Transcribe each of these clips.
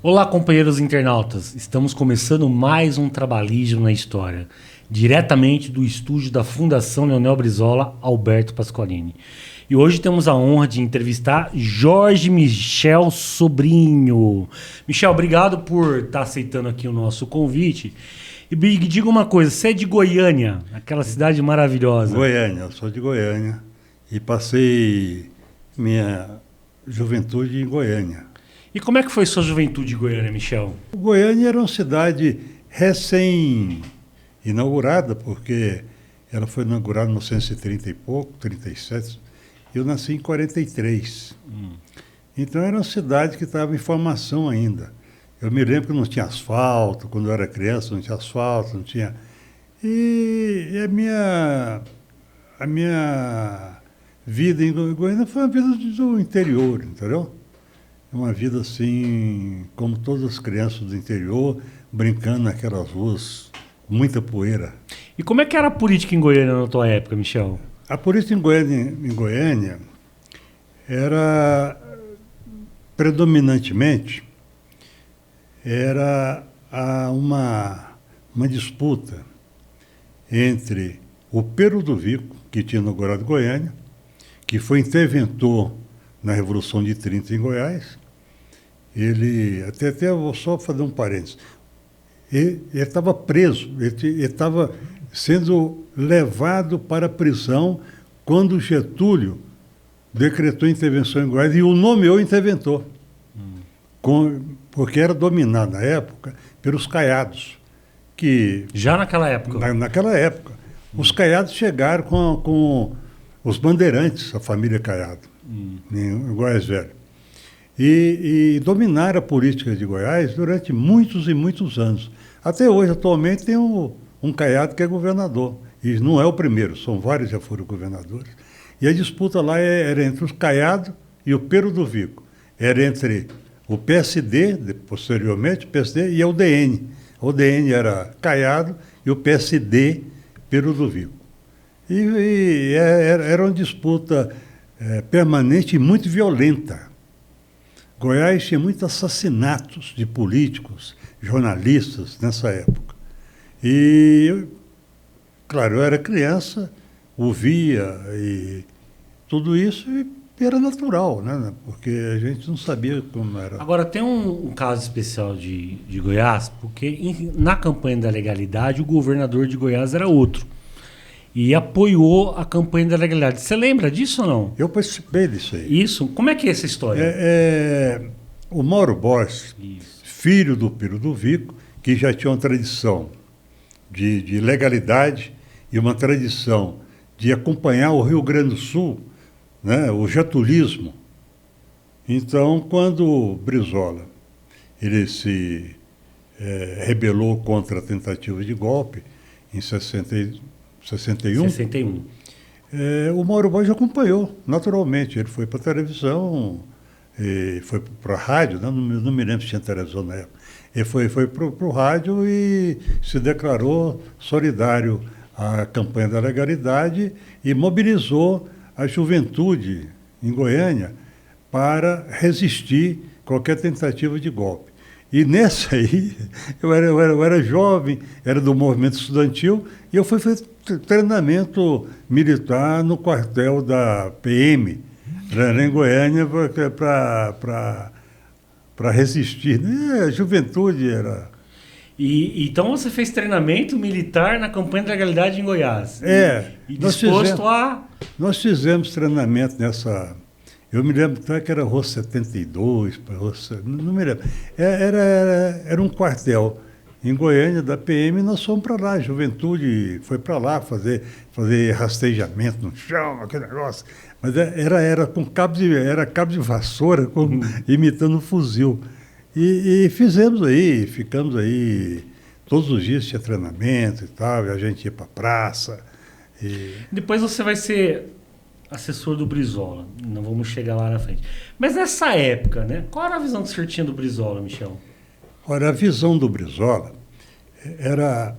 Olá, companheiros internautas. Estamos começando mais um Trabalhismo na História, diretamente do estúdio da Fundação Leonel Brizola, Alberto Pasqualini. E hoje temos a honra de entrevistar Jorge Michel Sobrinho. Michel, obrigado por estar aceitando aqui o nosso convite. E diga uma coisa, você é de Goiânia, aquela cidade maravilhosa. Goiânia, eu sou de Goiânia e passei minha juventude em Goiânia. E como é que foi sua juventude em Goiânia, Michel? Goiânia era uma cidade recém-inaugurada, porque ela foi inaugurada em 1930 e pouco, 37, e eu nasci em 43. Então era uma cidade que estava em formação ainda. Eu me lembro que não tinha asfalto, quando eu era criança não tinha asfalto, não tinha... E a minha vida em Goiânia foi uma vida do interior, entendeu? Uma vida assim, como todas as crianças do interior, brincando naquelas ruas, muita poeira. E como é que era a política em Goiânia na tua época, Michel? A política em Goiânia era predominantemente uma disputa entre o Pero do Vico, que tinha inaugurado Goiânia, que foi interventor na Revolução de 30 em Goiás. Ele, até vou só fazer um parênteses, ele estava preso, ele estava sendo levado para a prisão quando Getúlio decretou intervenção em Goiás e o nomeou interventor, porque era dominado na época pelos caiados. Que, já naquela época? Naquela época. Os caiados chegaram com os bandeirantes, a família Caiado, em Goiás Velho. E dominaram a política de Goiás durante muitos e muitos anos. Até hoje, atualmente, tem um caiado que é governador. E não é o primeiro, são vários que já foram governadores. E a disputa lá era entre os caiados e o Pero do Vico. Era entre o PSD, posteriormente, o PSD, e a UDN. A UDN era caiado e o PSD, Pero do Vico. Era uma disputa permanente e muito violenta. Goiás tinha muitos assassinatos de políticos, jornalistas nessa época. E, claro, eu era criança, ouvia e tudo isso e era natural, né? Porque a gente não sabia como era. Agora, tem um caso especial de Goiás, porque na campanha da legalidade o governador de Goiás era outro. E apoiou a campanha da legalidade. Você lembra disso ou não? Eu participei disso aí. Isso? Como é que é essa história? O Mauro Borges, filho do Pero do Vico, que já tinha uma tradição de legalidade e uma tradição de acompanhar o Rio Grande do Sul, né, o getulismo. Então, quando o Brizola ele se rebelou contra a tentativa de golpe, em 61. O Mauro Borges acompanhou, naturalmente. Ele foi para a televisão, foi para a rádio, não me lembro se tinha televisão na época. Ele foi para o rádio e se declarou solidário à campanha da legalidade e mobilizou a juventude em Goiânia para resistir qualquer tentativa de golpe. E nessa aí, eu era jovem, era do movimento estudantil, e eu fui fazer treinamento militar no quartel da PM, em Goiânia, para resistir. A juventude era... Então você fez treinamento militar na campanha da legalidade em Goiás? E disposto a... Nós fizemos treinamento nessa... Eu me lembro que era Rua 72, não me lembro. Era um quartel em Goiânia, da PM, e nós fomos para lá. A juventude foi para lá fazer rastejamento no chão, aquele negócio. Mas era com cabo de vassoura, imitando um fuzil. E fizemos aí, ficamos aí. Todos os dias tinha treinamento e tal, e a gente ia para a praça. Depois você vai ser assessor do Brizola. Não vamos chegar lá na frente. Mas nessa época, né? Qual era a visão que você tinha do Brizola, Michel? Olha, a visão do Brizola era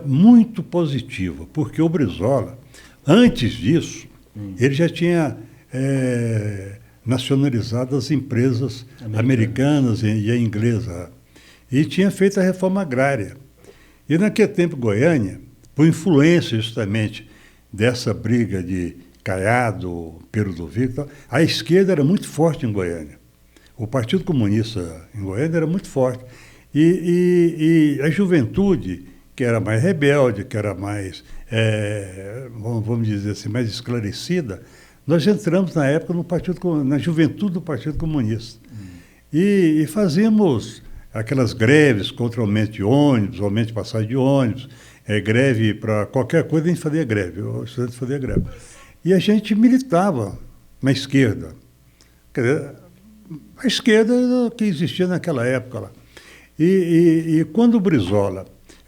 muito positiva, porque o Brizola, antes disso, ele já tinha nacionalizado as empresas americanas e a inglesa. E tinha feito a reforma agrária. E naquele tempo, Goiânia, por influência justamente dessa briga de Caiado, Pero do Vico, a esquerda era muito forte em Goiânia. O Partido Comunista em Goiânia era muito forte. E a juventude, que era mais rebelde, que era mais, vamos dizer assim, mais esclarecida, nós entramos na época na juventude do Partido Comunista. E fazíamos aquelas greves contra o aumento de ônibus, aumento de passagem de ônibus, greve para qualquer coisa, a gente fazia greve, o estudante fazia greve. E a gente militava na esquerda. Quer dizer, a esquerda que existia naquela época lá. E quando o Brizola,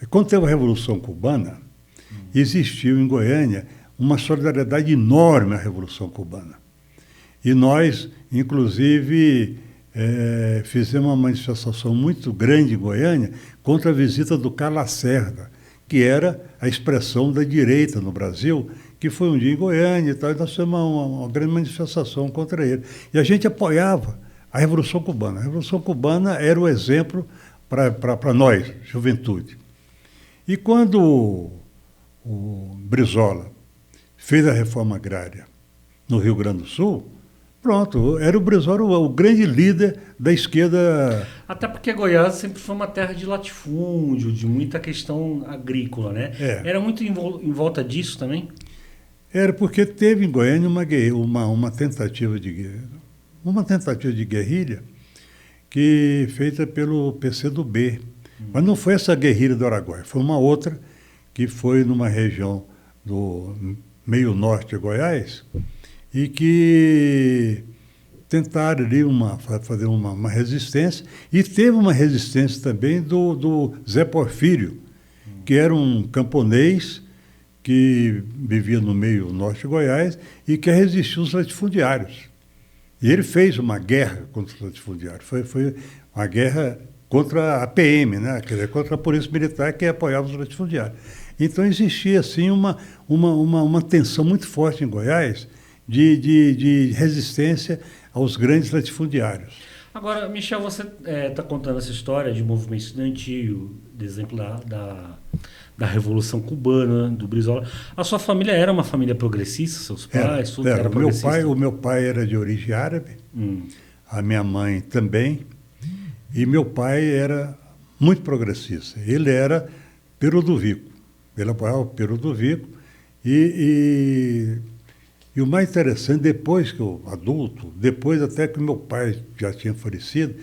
quando teve a Revolução Cubana, existiu em Goiânia uma solidariedade enorme à Revolução Cubana. E nós, inclusive, fizemos uma manifestação muito grande em Goiânia contra a visita do Carlos Lacerda, que era a expressão da direita no Brasil, que foi um dia em Goiânia e tal, e nós fizemos uma grande manifestação contra ele. E a gente apoiava a Revolução Cubana. A Revolução Cubana era o exemplo para nós, juventude. E quando o Brizola fez a reforma agrária no Rio Grande do Sul, pronto, era o Brizola o grande líder da esquerda. Até porque Goiás sempre foi uma terra de latifúndio, de muita questão agrícola, né? Era muito em volta disso também? Era porque teve em Goiânia uma tentativa de guerrilha feita pelo PCdoB. Mas não foi essa guerrilha do Araguaia, foi uma outra que foi numa região do meio norte de Goiás e que tentaram ali fazer uma resistência, e teve uma resistência também do Zé Porfírio, que era um camponês que vivia no meio norte de Goiás e que resistiu aos latifundiários. E ele fez uma guerra contra os latifundiários, foi uma guerra contra a PM, né? Quer dizer, contra a polícia militar que apoiava os latifundiários. Então existia assim uma tensão muito forte em Goiás de resistência aos grandes latifundiários. Agora, Michel, você está contando essa história de movimento estudantil, de exemplo da Revolução Cubana, do Brizola. A sua família era uma família progressista? Seus pais? Era o meu pai era de origem árabe, a minha mãe também, e meu pai era muito progressista. Ele era Pero do Vico. Ele apoiava o Pero do Vico. E o mais interessante, depois que eu, adulto, depois até que meu pai já tinha falecido,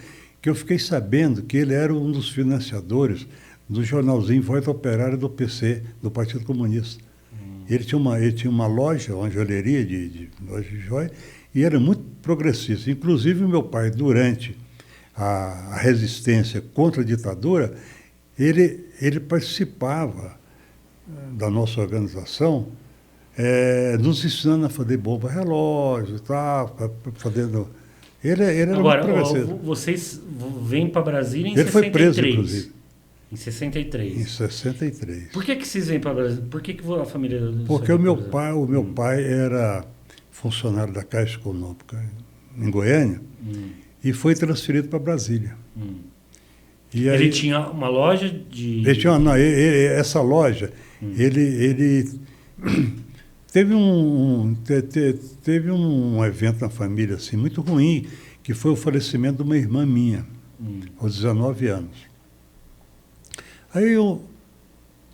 que eu fiquei sabendo que ele era um dos financiadores do jornalzinho Voz Operária do PC, do Partido Comunista. Ele tinha uma loja, uma joalheria de loja de joia, e era muito progressista. Inclusive, meu pai, durante a resistência contra a ditadura, ele participava da nossa organização, nos ensinando a fazer bomba relógio e tal, fazendo... Ele era Agora, muito progressista. Vocês vêm para Brasília em 63. Ele foi preso, inclusive. Em 63. Em 63. Por que vocês vêm para Brasília? Por que a família... Porque o meu pai era funcionário da Caixa Econômica em Goiânia e foi transferido para Brasília. E ele tinha uma loja de... Essa loja, ele teve um evento na família assim, muito ruim, que foi o falecimento de uma irmã minha, aos 19 anos. Aí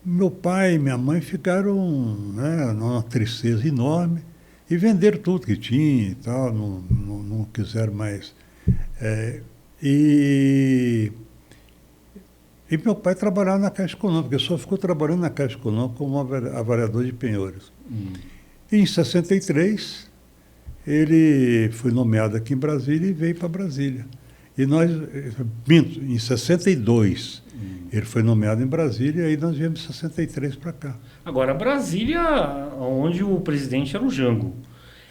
meu pai e minha mãe ficaram numa tristeza enorme e venderam tudo que tinha e tal, não quiseram mais. E meu pai trabalhava na Caixa Econômica, ele só ficou trabalhando na Caixa Econômica como avaliador de penhores. E em 63, ele foi nomeado aqui em Brasília e veio para Brasília. E nós, em 62, ele foi nomeado em Brasília e aí nós viemos em 63 para cá. Agora, Brasília, onde o presidente era o Jango.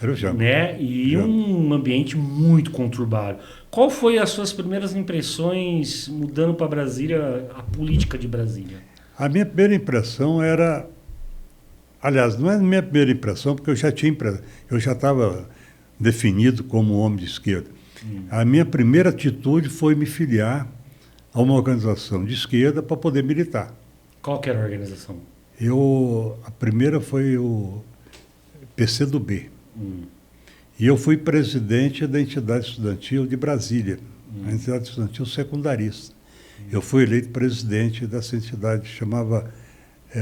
Era o Jango. Né? E Jango. Um ambiente muito conturbado. Qual foi as suas primeiras impressões mudando para Brasília, a política de Brasília? A minha primeira impressão era... Aliás, não é a minha primeira impressão, porque eu já estava definido como homem de esquerda. A minha primeira atitude foi me filiar a uma organização de esquerda para poder militar. Qual que era a organização? A primeira foi o PCdoB. E eu fui presidente da entidade estudantil de Brasília, a entidade estudantil secundarista. Eu fui eleito presidente dessa entidade, chamava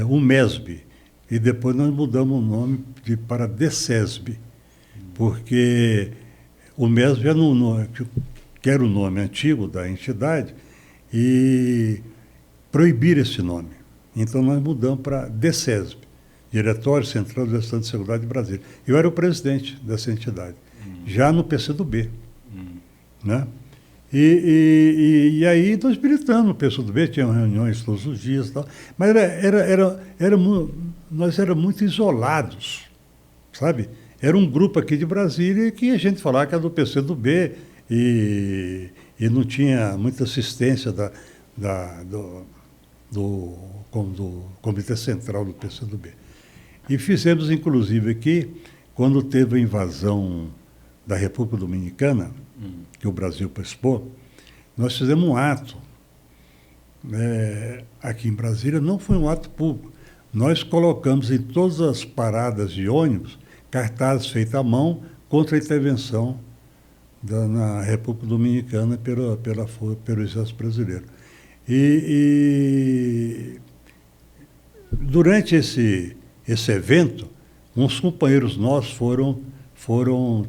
UMESB, e depois nós mudamos o nome para DECESB, porque o MESB que era o nome antigo da entidade, e proibir esse nome. Então nós mudamos para DECESB, Diretório Central do Estado de Seguridade de Brasília. Eu era o presidente dessa entidade, já no PCdoB. Né? E aí nós militamos no PCdoB, tinha reuniões todos os dias e tal, mas nós éramos muito isolados, sabe? Era um grupo aqui de Brasília que a gente falava que era do PCdoB e não tinha muita assistência do Comitê Central do PCdoB. E fizemos, inclusive, aqui, quando teve a invasão da República Dominicana, que o Brasil participou, nós fizemos um ato aqui em Brasília, não foi um ato público. Nós colocamos em todas as paradas de ônibus cartazes feitos à mão contra a intervenção na República Dominicana pelo Exército Brasileiro. E durante esse evento, uns companheiros nossos foram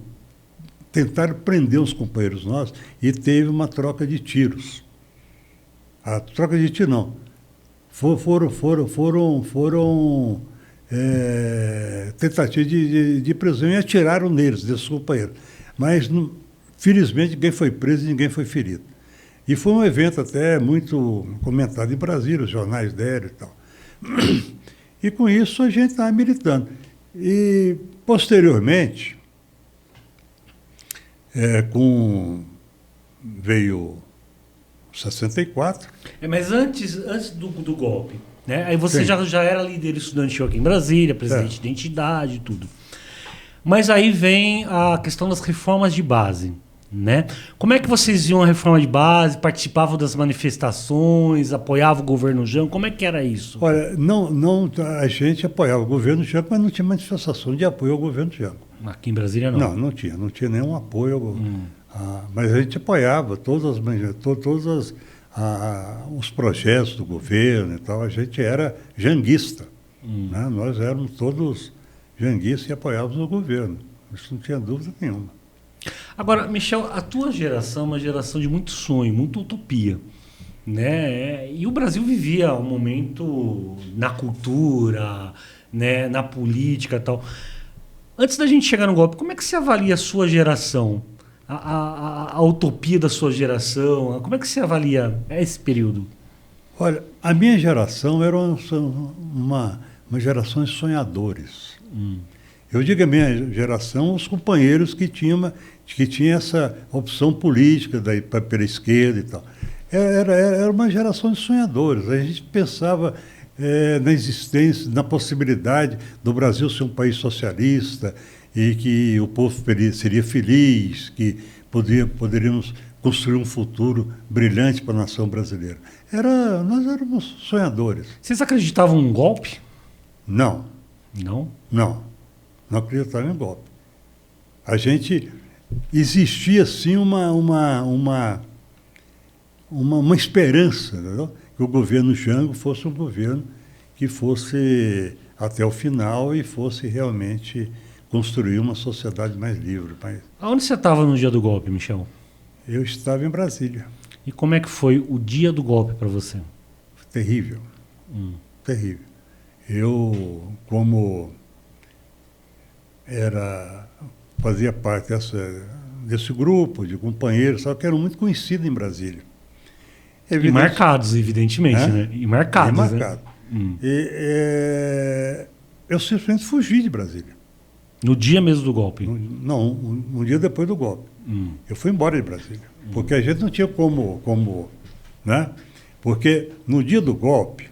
tentar prender uns companheiros nossos e teve uma troca de tiros. A troca de tiros não. Foram tentativas de prisão e atiraram neles, desses companheiros. Mas, felizmente, ninguém foi preso e ninguém foi ferido. E foi um evento até muito comentado em Brasília, os jornais deram e tal. E com isso a gente estava militando. E, posteriormente, veio 64. Mas antes do golpe, né? Aí você já era líder estudantil aqui em Brasília, presidente de entidade e tudo. Mas aí vem a questão das reformas de base, né? Como é que vocês iam a reforma de base, participavam das manifestações, apoiavam o governo Jango? Como é que era isso? Olha, a gente apoiava o governo Jango, mas não tinha manifestação de apoio ao governo Jango. Aqui em Brasília não? Não tinha nenhum apoio. Mas a gente apoiava todos os projetos do governo e tal. A gente era janguista. Né? Nós éramos todos janguistas e apoiávamos o governo. Isso não tinha dúvida nenhuma. Agora, Michel, a tua geração é uma geração de muito sonho, muita utopia, né? E o Brasil vivia um momento na cultura, né, na política e tal. Antes da gente chegar no golpe, como é que você avalia a sua geração? A utopia da sua geração? Como é que você avalia esse período? Olha, a minha geração era uma geração de sonhadores. Eu digo a minha geração, os companheiros que tinham essa opção política pela esquerda e tal. Era uma geração de sonhadores. A gente pensava na existência, na possibilidade do Brasil ser um país socialista e que o povo seria feliz, que poderíamos construir um futuro brilhante para a nação brasileira. Nós éramos sonhadores. Vocês acreditavam num golpe? Não. Não? Não acreditava em golpe. Existia sim uma esperança, entendeu? Que o governo Jango fosse um governo que fosse até o final e fosse realmente construir uma sociedade mais livre. Mas aonde você estava no dia do golpe, Michel? Eu estava em Brasília. E como é que foi o dia do golpe para você? Terrível. Terrível. Eu, como fazia parte desse grupo de companheiros, só que eram muito conhecidos em Brasília. E marcados, evidentemente, né? E marcados, né? Eu simplesmente fugi de Brasília. No dia mesmo do golpe? Um dia depois do golpe. Eu fui embora de Brasília, porque a gente não tinha como, né? Porque no dia do golpe,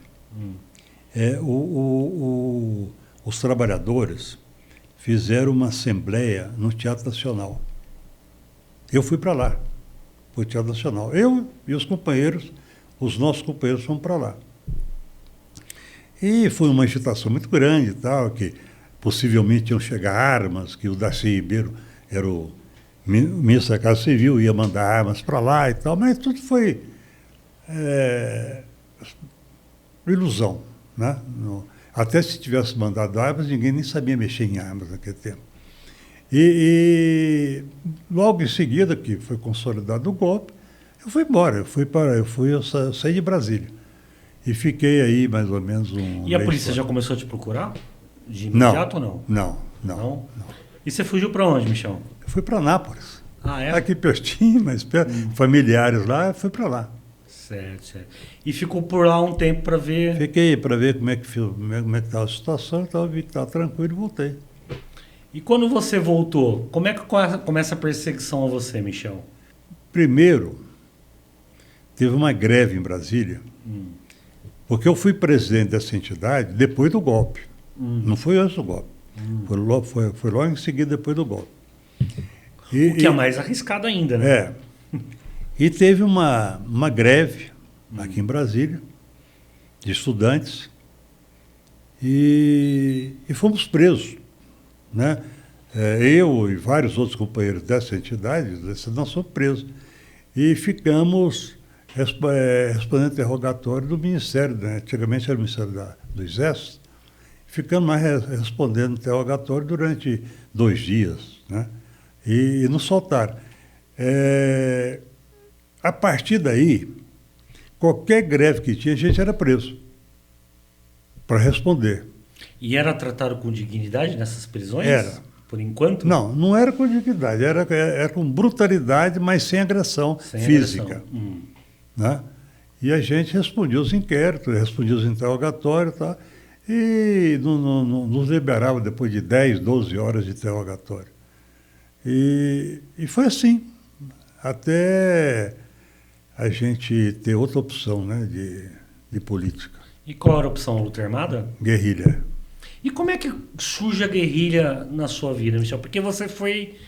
os trabalhadores fizeram uma assembleia no Teatro Nacional. Eu fui para lá, para o Teatro Nacional. Eu e os companheiros, os nossos companheiros fomos para lá. E foi uma agitação muito grande e tal, que possivelmente iam chegar armas, que o Darcy Ribeiro era o ministro da Casa Civil, ia mandar armas para lá e tal, mas tudo foi ilusão, né? Até se tivesse mandado armas, ninguém nem sabia mexer em armas naquele tempo. E logo em seguida, que foi consolidado o golpe, eu fui embora, eu saí de Brasília. E fiquei aí mais ou menos um... E a polícia já começou a te procurar? De imediato ou não? Não. E você fugiu para onde, Michel? Eu fui para Nápoles. Ah, é? Aqui pertinho, mas familiares lá, fui para lá. Certo. E ficou por lá um tempo para ver... Fiquei para ver como é que estava a situação, então vi que estava tranquilo e voltei. E quando você voltou, como é que começa a perseguição a você, Michel? Primeiro, teve uma greve em Brasília, porque eu fui presidente dessa entidade depois do golpe. Não foi antes do golpe. Foi logo em seguida depois do golpe. O que é mais arriscado ainda, né? É. E teve uma greve aqui em Brasília, de estudantes, e fomos presos, né? Eu e vários outros companheiros dessa entidade, nós fomos presos. E ficamos respondendo interrogatório do Ministério, né? Antigamente era o Ministério do Exército, ficamos lá respondendo interrogatório durante 2 dias, né? E nos soltaram. A partir daí, qualquer greve que tinha, a gente era preso para responder. E era tratado com dignidade nessas prisões? Era. Por enquanto? Não era com dignidade, era com brutalidade, mas sem agressão física. Né? E a gente respondia os inquéritos, respondia os interrogatórios, tá? E nos liberava depois de 10, 12 horas de interrogatório. E foi assim, até a gente ter outra opção, né, de política. E qual era a opção? Luta armada? Guerrilha. E como é que surge a guerrilha na sua vida, Michel? Porque você foi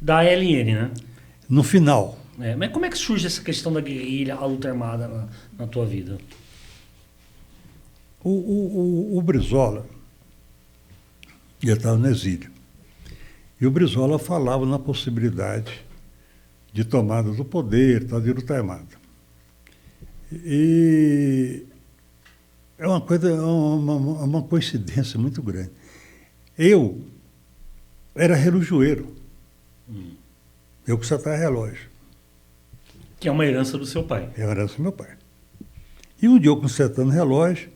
da ALN, né? No final. Mas como é que surge essa questão da guerrilha, a luta armada na tua vida? O Brizola, ele estava no exílio. E o Brizola falava na possibilidade de tomada do poder, tal, de luta armada. E é uma coisa, uma coincidência muito grande. Eu era relojoeiro. Eu consertava relógio. Que é uma herança do seu pai. É uma herança do meu pai. E um dia eu consertando relógio,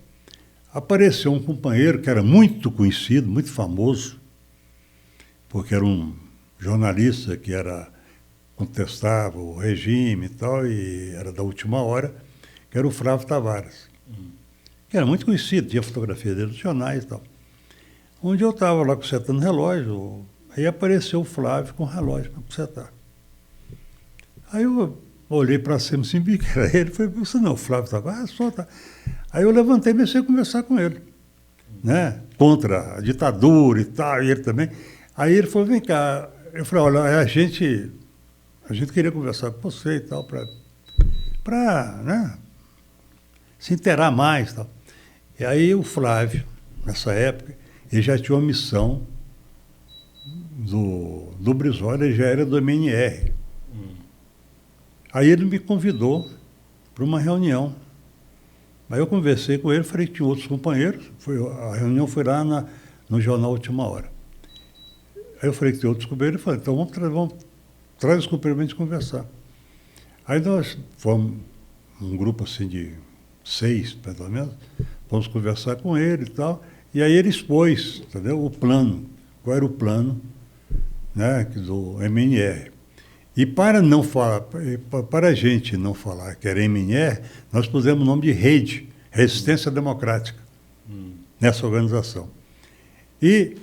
apareceu um companheiro que era muito conhecido, muito famoso, porque era um jornalista que contestava o regime e tal, e era da última hora, que era o Flávio Tavares. Que era muito conhecido, tinha fotografia dele nos jornais e tal. Um dia eu estava lá consertando relógio, aí apareceu o Flávio com o relógio para consertar. Aí eu olhei para cima assim, vi que era ele, falei, você não, o Flávio Tavares? Só tá. Aí eu levantei e comecei a conversar com ele, né? Contra a ditadura e tal, e ele também. Aí ele falou, vem cá, eu falei, olha, a gente queria conversar com você e tal, para né, se inteirar mais e tal. E aí o Flávio, nessa época, ele já tinha uma missão do Brizola, ele já era do MNR. Aí ele me convidou para uma reunião. Aí eu conversei com ele, falei que tinha outros companheiros, a reunião foi lá no jornal Última Hora. Aí eu falei que tinha outros companheiros, e falei, então vamos trazer os companheiros para a gente conversar. Aí nós fomos um grupo assim de 6, pelo menos, fomos conversar com ele e tal, e aí ele expôs, entendeu? O plano, qual era o plano, né, do MNR. E para a gente não falar que era MNR, nós pusemos o nome de Rede, Resistência Democrática, nessa organização. E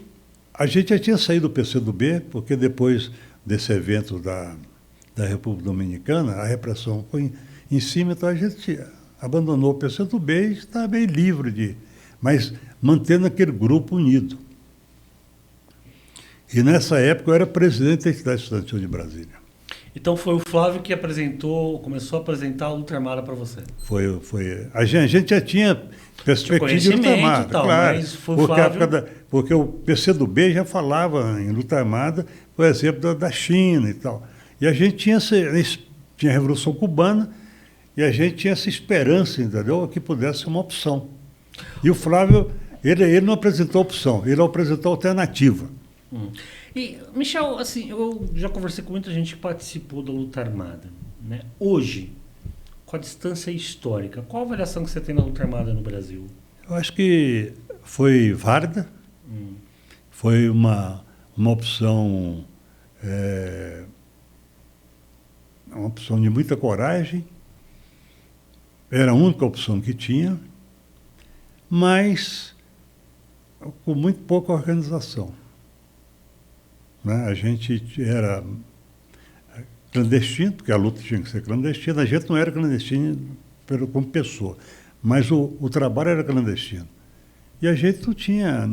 a gente já tinha saído do PCdoB, porque depois desse evento da República Dominicana, a repressão foi em cima, então a gente abandonou o PCdoB e estava bem livre mas mantendo aquele grupo unido. E nessa época eu era presidente da entidade estudantil de Brasília. Então foi o Flávio que começou a apresentar a luta armada para você. A gente já tinha perspectiva de luta armada, tal, claro. Mas foi o Flávio... Porque o PCdoB já falava em luta armada, por exemplo, da China e tal. E a gente tinha a Revolução Cubana e a gente tinha essa esperança, entendeu? Que pudesse ser uma opção. E o Flávio, ele não apresentou opção, ele apresentou alternativa. E, Michel, assim, eu já conversei com muita gente que participou da luta armada, né? Hoje, com a distância histórica, qual a avaliação que você tem na luta armada no Brasil? Eu acho que foi válida, foi uma opção, uma opção de muita coragem, era a única opção que tinha, mas com muito pouca organização. Né? A gente era clandestino, porque a luta tinha que ser clandestina. A gente não era clandestino como pessoa, mas o trabalho era clandestino. E a gente não tinha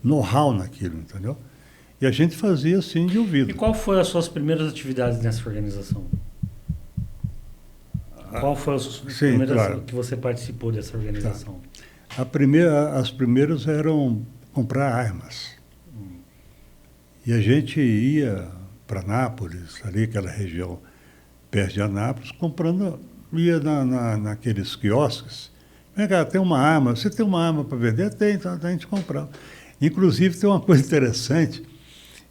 know-how naquilo, entendeu? E a gente fazia assim de ouvido. E qual foram as suas primeiras atividades nessa organização? Qual foi as primeiras que você participou dessa organização? Tá. As primeiras eram comprar armas. E a gente ia para Anápolis, ali aquela região perto de Anápolis, ia naqueles quiosques. Vem cá, tem uma arma, você tem uma arma para vender? Tem, então a gente comprava. Inclusive tem uma coisa interessante,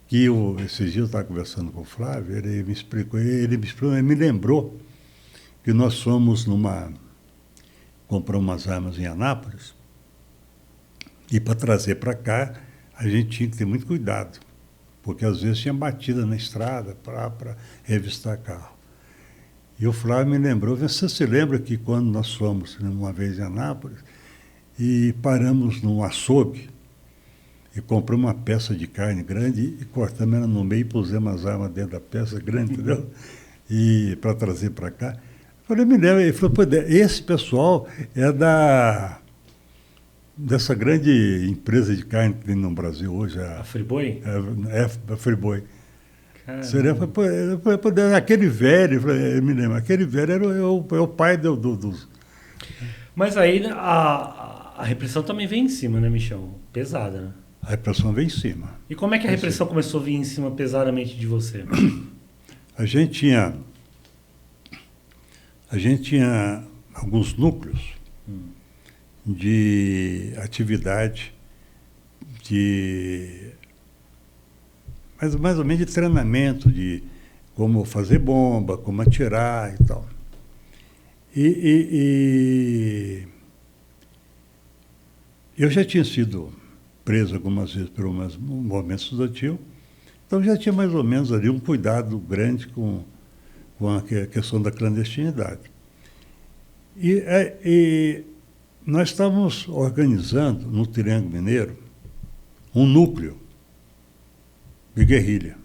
que esses dias eu estava conversando com o Flávio, ele me lembrou que nós fomos comprar umas armas em Anápolis, e para trazer para cá, a gente tinha que ter muito cuidado, porque às vezes tinha batida na estrada para revistar carro. E o Flávio me lembrou, você se lembra que quando nós fomos uma vez em Anápolis e paramos num açougue e compramos uma peça de carne grande e cortamos ela no meio e pusemos as armas dentro da peça grande, entendeu? E para trazer para cá. Eu falei, me lembra, ele falou, pô, esse pessoal é dessa grande empresa de carne que tem no Brasil hoje. A Friboi? A Friboi. Seria, aquele velho, eu me lembro, aquele velho era o pai dos... Mas aí a repressão também vem em cima, né, Michel? Pesada, né? A repressão vem em cima. E como é que a repressão começou a vir em cima pesadamente de você? A gente tinha alguns núcleos de atividade mais ou menos de treinamento, de como fazer bomba, como atirar e tal. E eu já tinha sido preso algumas vezes pelo movimento estudantil, então já tinha mais ou menos ali um cuidado grande com a questão da clandestinidade. E nós estávamos organizando no Triângulo Mineiro um núcleo de guerrilha.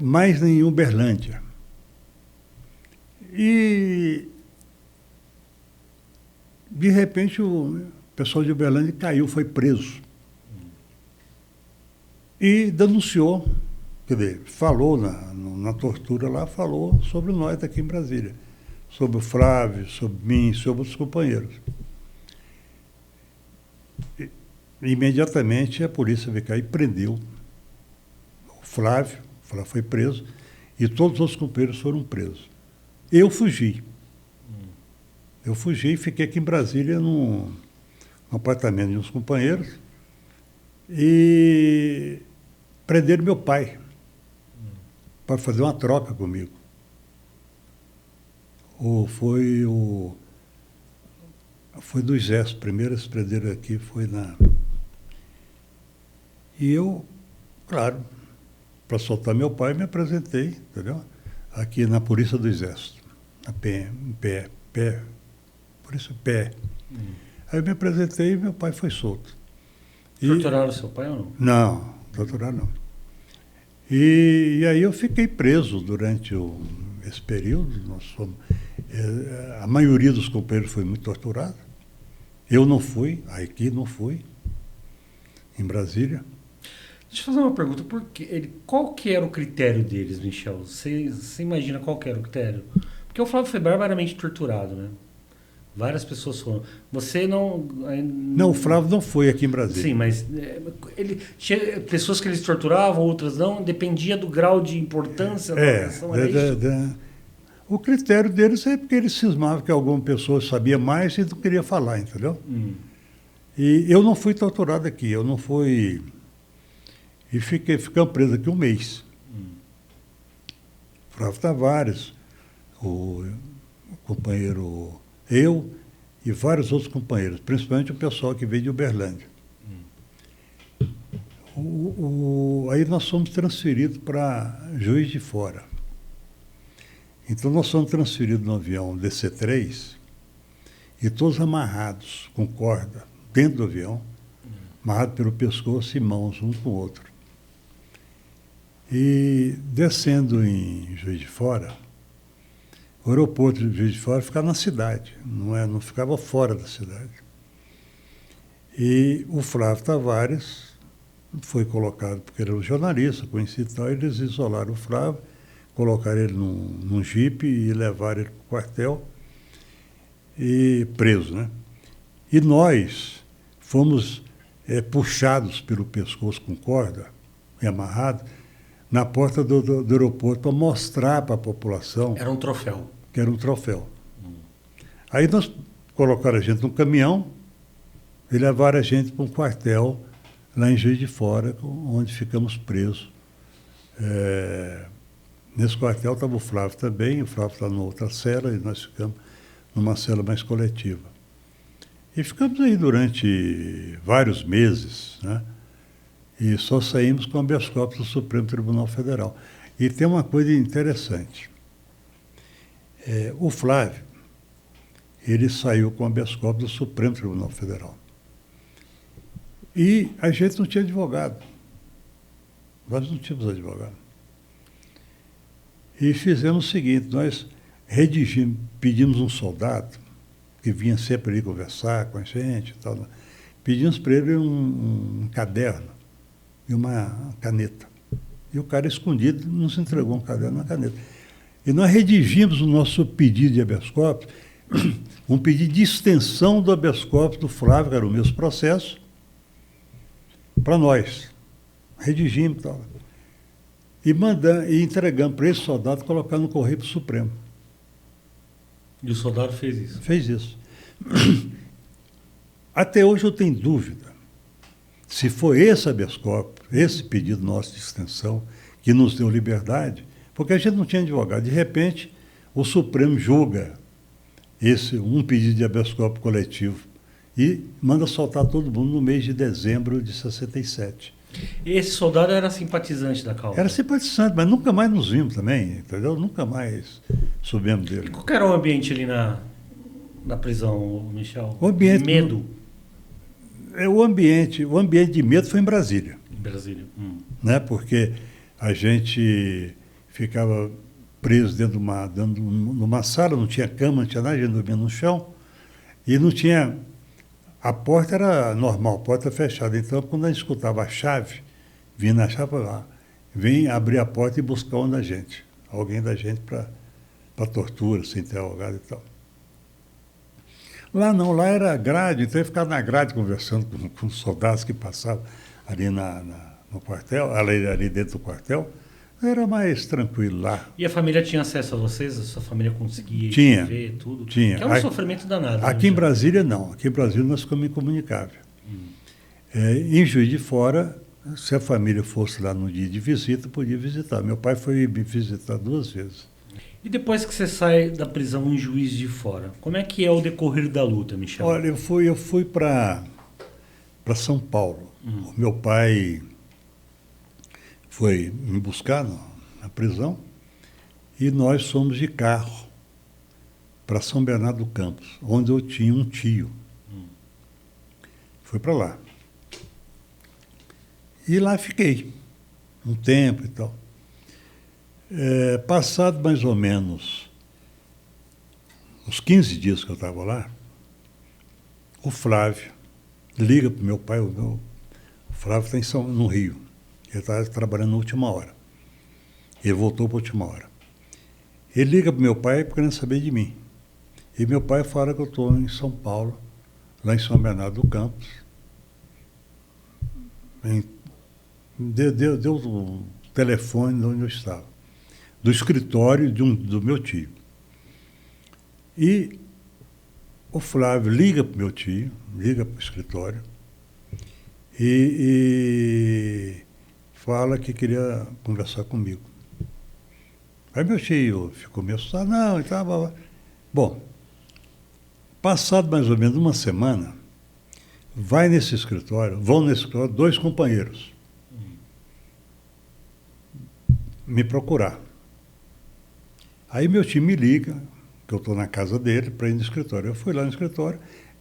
Mais em Uberlândia. E, de repente, o pessoal de Uberlândia caiu, foi preso. E denunciou, quer dizer, falou na tortura lá, falou sobre nós aqui em Brasília. Sobre o Flávio, sobre mim, sobre os companheiros. Imediatamente a polícia veio cá e prendeu o Flávio foi preso, e todos os companheiros foram presos. Eu fugi. Eu fugi e fiquei aqui em Brasília num apartamento de uns companheiros e prenderam meu pai para fazer uma troca comigo. Foi do Exército, primeiro eles prenderam aqui, foi E eu, claro, para soltar meu pai, me apresentei, entendeu? Aqui na Polícia do Exército, na Polícia PE. Aí eu me apresentei e meu pai foi solto. Torturaram seu pai ou não? Não, torturaram não. E aí eu fiquei preso durante esse período. A maioria dos companheiros foi muito torturada. Eu não fui, a equipe não foi. em Brasília. Deixa eu fazer uma pergunta. Qual que era o critério deles, Michel? Você imagina qual que era o critério? Porque o Flávio foi barbaramente torturado, né? Várias pessoas foram. Você não... Não, o Flávio não foi aqui em Brasília. Sim, mas tinha pessoas que eles torturavam, outras não. Dependia do grau de importância da agressão. O critério deles é porque eles cismavam que alguma pessoa sabia mais e não queria falar, entendeu? E eu não fui torturado aqui, eu não fui... E ficamos presos aqui um mês. Flávio Tavares, o companheiro, eu e vários outros companheiros, principalmente o pessoal que veio de Uberlândia. Aí nós fomos transferidos para Juiz de Fora. Então nós fomos transferidos no avião DC-3 e todos amarrados com corda dentro do avião, amarrados pelo pescoço e mãos um com o outro. E descendo em Juiz de Fora, o aeroporto de Juiz de Fora ficava na cidade, não ficava fora da cidade. E o Flávio Tavares foi colocado, porque ele era um jornalista conhecido e tal, eles isolaram o Flávio, colocaram ele num jipe e levaram ele para o quartel e preso, né? E nós fomos puxados pelo pescoço com corda e amarrados na porta do aeroporto para mostrar para a população... Era um troféu. Que era um troféu. Aí nós colocaram a gente num caminhão e levaram a gente para um quartel lá em Juiz de Fora, onde ficamos presos. Nesse quartel estava o Flávio também, o Flávio estava numa outra cela e nós ficamos numa cela mais coletiva. E ficamos aí durante vários meses, né? E só saímos com habeas corpus do Supremo Tribunal Federal. E tem uma coisa interessante. O Flávio, ele saiu com habeas corpus do Supremo Tribunal Federal. E a gente não tinha advogado. Nós não tínhamos advogado. E fizemos o seguinte, nós redigimos, pedimos um soldado, que vinha sempre ali conversar com a gente e tal, pedimos para ele um caderno e uma caneta. E o cara escondido nos entregou um caderno e uma caneta. E nós redigimos o nosso pedido de habeas corpus, um pedido de extensão do habeas corpus do Flávio, que era o mesmo processo, para nós. Redigimos e tal. E entregamos para esse soldado colocar no Correio do Supremo. E o soldado fez isso? Fez isso. Até hoje eu tenho dúvida se foi esse habeas corpus, esse pedido nosso de extensão, que nos deu liberdade, porque a gente não tinha advogado. De repente, o Supremo julga um pedido de habeas corpus coletivo e manda soltar todo mundo no mês de dezembro de 67. Esse soldado era simpatizante da causa? Era simpatizante, mas nunca mais nos vimos também, entendeu? Nunca mais soubemos dele. E qual era o ambiente ali na prisão, Michel? O ambiente... Medo? O ambiente de medo foi em Brasília. Em Brasília. Né? Porque a gente ficava preso dentro de uma sala, não tinha cama, não tinha nada, a gente dormia no chão, e não tinha... A porta era normal, porta fechada. Então, quando a gente escutava a chave, vinha na chave lá, vem abrir a porta e buscar um da gente, alguém da gente para tortura, ser interrogado e tal. Lá não, lá era grade, então eu ficava na grade conversando com os soldados que passavam ali no quartel, ali dentro do quartel. Era mais tranquilo lá. E a família tinha acesso a vocês? A sua família conseguia ver tudo? Tinha. Que é um sofrimento danado. Aqui em Brasília, não. Aqui em Brasília nós ficamos incomunicáveis. Em Juiz de Fora, se a família fosse lá no dia de visita, podia visitar. Meu pai foi me visitar 2 vezes. E depois que você sai da prisão em Juiz de Fora, como é que é o decorrer da luta, Michel? Olha, eu fui para São Paulo. O meu pai foi me buscar na prisão e nós fomos de carro para São Bernardo do Campos, onde eu tinha um tio. Fui para lá. E lá fiquei um tempo e tal. Passado mais ou menos uns 15 dias que eu estava lá, o Flávio liga para o meu pai, o O Flávio está no Rio. Ele está trabalhando na última hora. Ele voltou para a última hora. Ele liga para o meu pai querendo saber de mim. E meu pai fala que eu estou em São Paulo, lá em São Bernardo do Campos. Deu o telefone de onde eu estava. Do escritório do meu tio. E o Flávio liga para o meu tio, liga para o escritório e fala que queria conversar comigo. Aí meu tio ficou meio assustado, não, e tal. Bom, passado mais ou menos uma semana, vão nesse escritório 2 companheiros me procurar. Aí meu tio me liga, que eu estou na casa dele, para ir no escritório. Eu fui lá no escritório,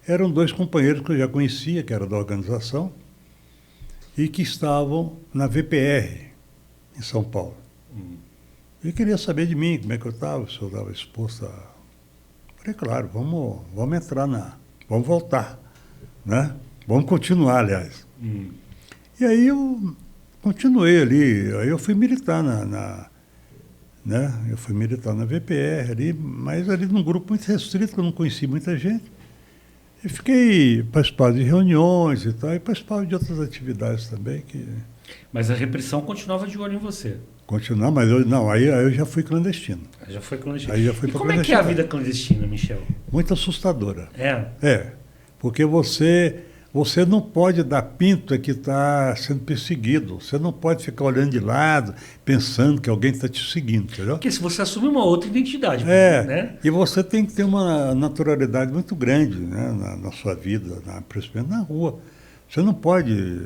eram 2 companheiros que eu já conhecia, que era da organização, e que estavam na VPR, em São Paulo. E queria saber de mim, como é que eu estava, se eu estava exposto a... Falei, claro, vamos entrar vamos voltar, né? Vamos continuar, aliás. E aí eu continuei ali, aí eu fui militar né? Eu fui militar na VPR ali, mas ali num grupo muito restrito, que eu não conheci muita gente. E fiquei participando de reuniões e tal, e participava de outras atividades também. Mas a repressão continuava de olho em você. Continuar, mas aí eu já fui clandestino. Já foi clandestino. Aí já fui e como é que é a vida clandestina, Michel? Muito assustadora. É? Porque você não pode dar pinta que está sendo perseguido. Você não pode ficar olhando de lado, pensando que alguém está te seguindo, entendeu? Porque se você assume uma outra identidade, né? E você tem que ter uma naturalidade muito grande, né, na sua vida, principalmente na rua. Você não pode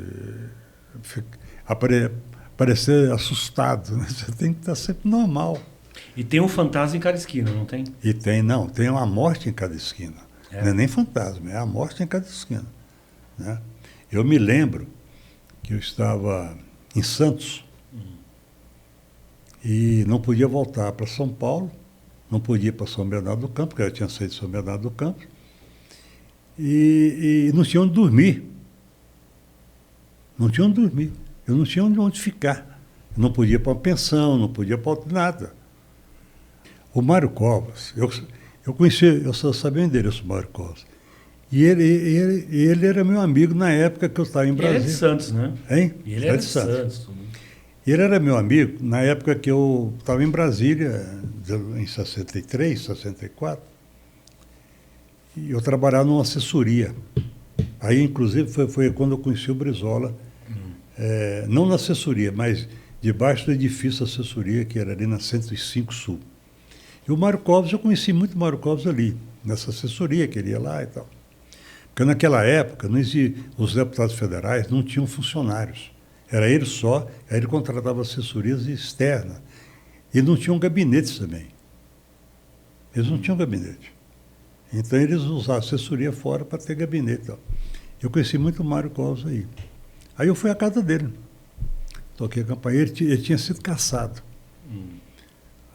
parecer assustado, né? Você tem que estar sempre normal. E tem um fantasma em cada esquina, não tem? E tem uma morte em cada esquina. Não é nem fantasma, é a morte em cada esquina. Né? Eu me lembro que eu estava em Santos e não podia voltar para São Paulo, não podia ir para São Bernardo do Campo, porque eu tinha saído de São Bernardo do Campo, e não tinha onde dormir. Não tinha onde dormir. Eu não tinha onde ficar. Eu não podia ir para uma pensão, não podia ir para nada. O Mário Covas, eu conheci, eu só sabia o endereço do Mário Covas. E ele era meu amigo na época que eu estava em Brasília. Ele é de Santos, né? Hein? E ele era de Santos. Ele era meu amigo na época que eu estava em Brasília, em 63, 64. E eu trabalhava numa assessoria. Aí, inclusive, foi quando eu conheci o Brizola. Não na assessoria, mas debaixo do edifício da assessoria, que era ali na 105 Sul. E o Mário Covas, eu conheci muito o Mário Covas ali, nessa assessoria, que ele ia lá e tal. Porque naquela época, os deputados federais não tinham funcionários. Era ele só, aí ele contratava assessorias externas. E não tinham gabinetes também. Eles não tinham gabinete. Então eles usavam assessoria fora para ter gabinete. Tal. Eu conheci muito o Mário Covas aí. Aí eu fui à casa dele. Toquei a campainha, ele tinha sido caçado.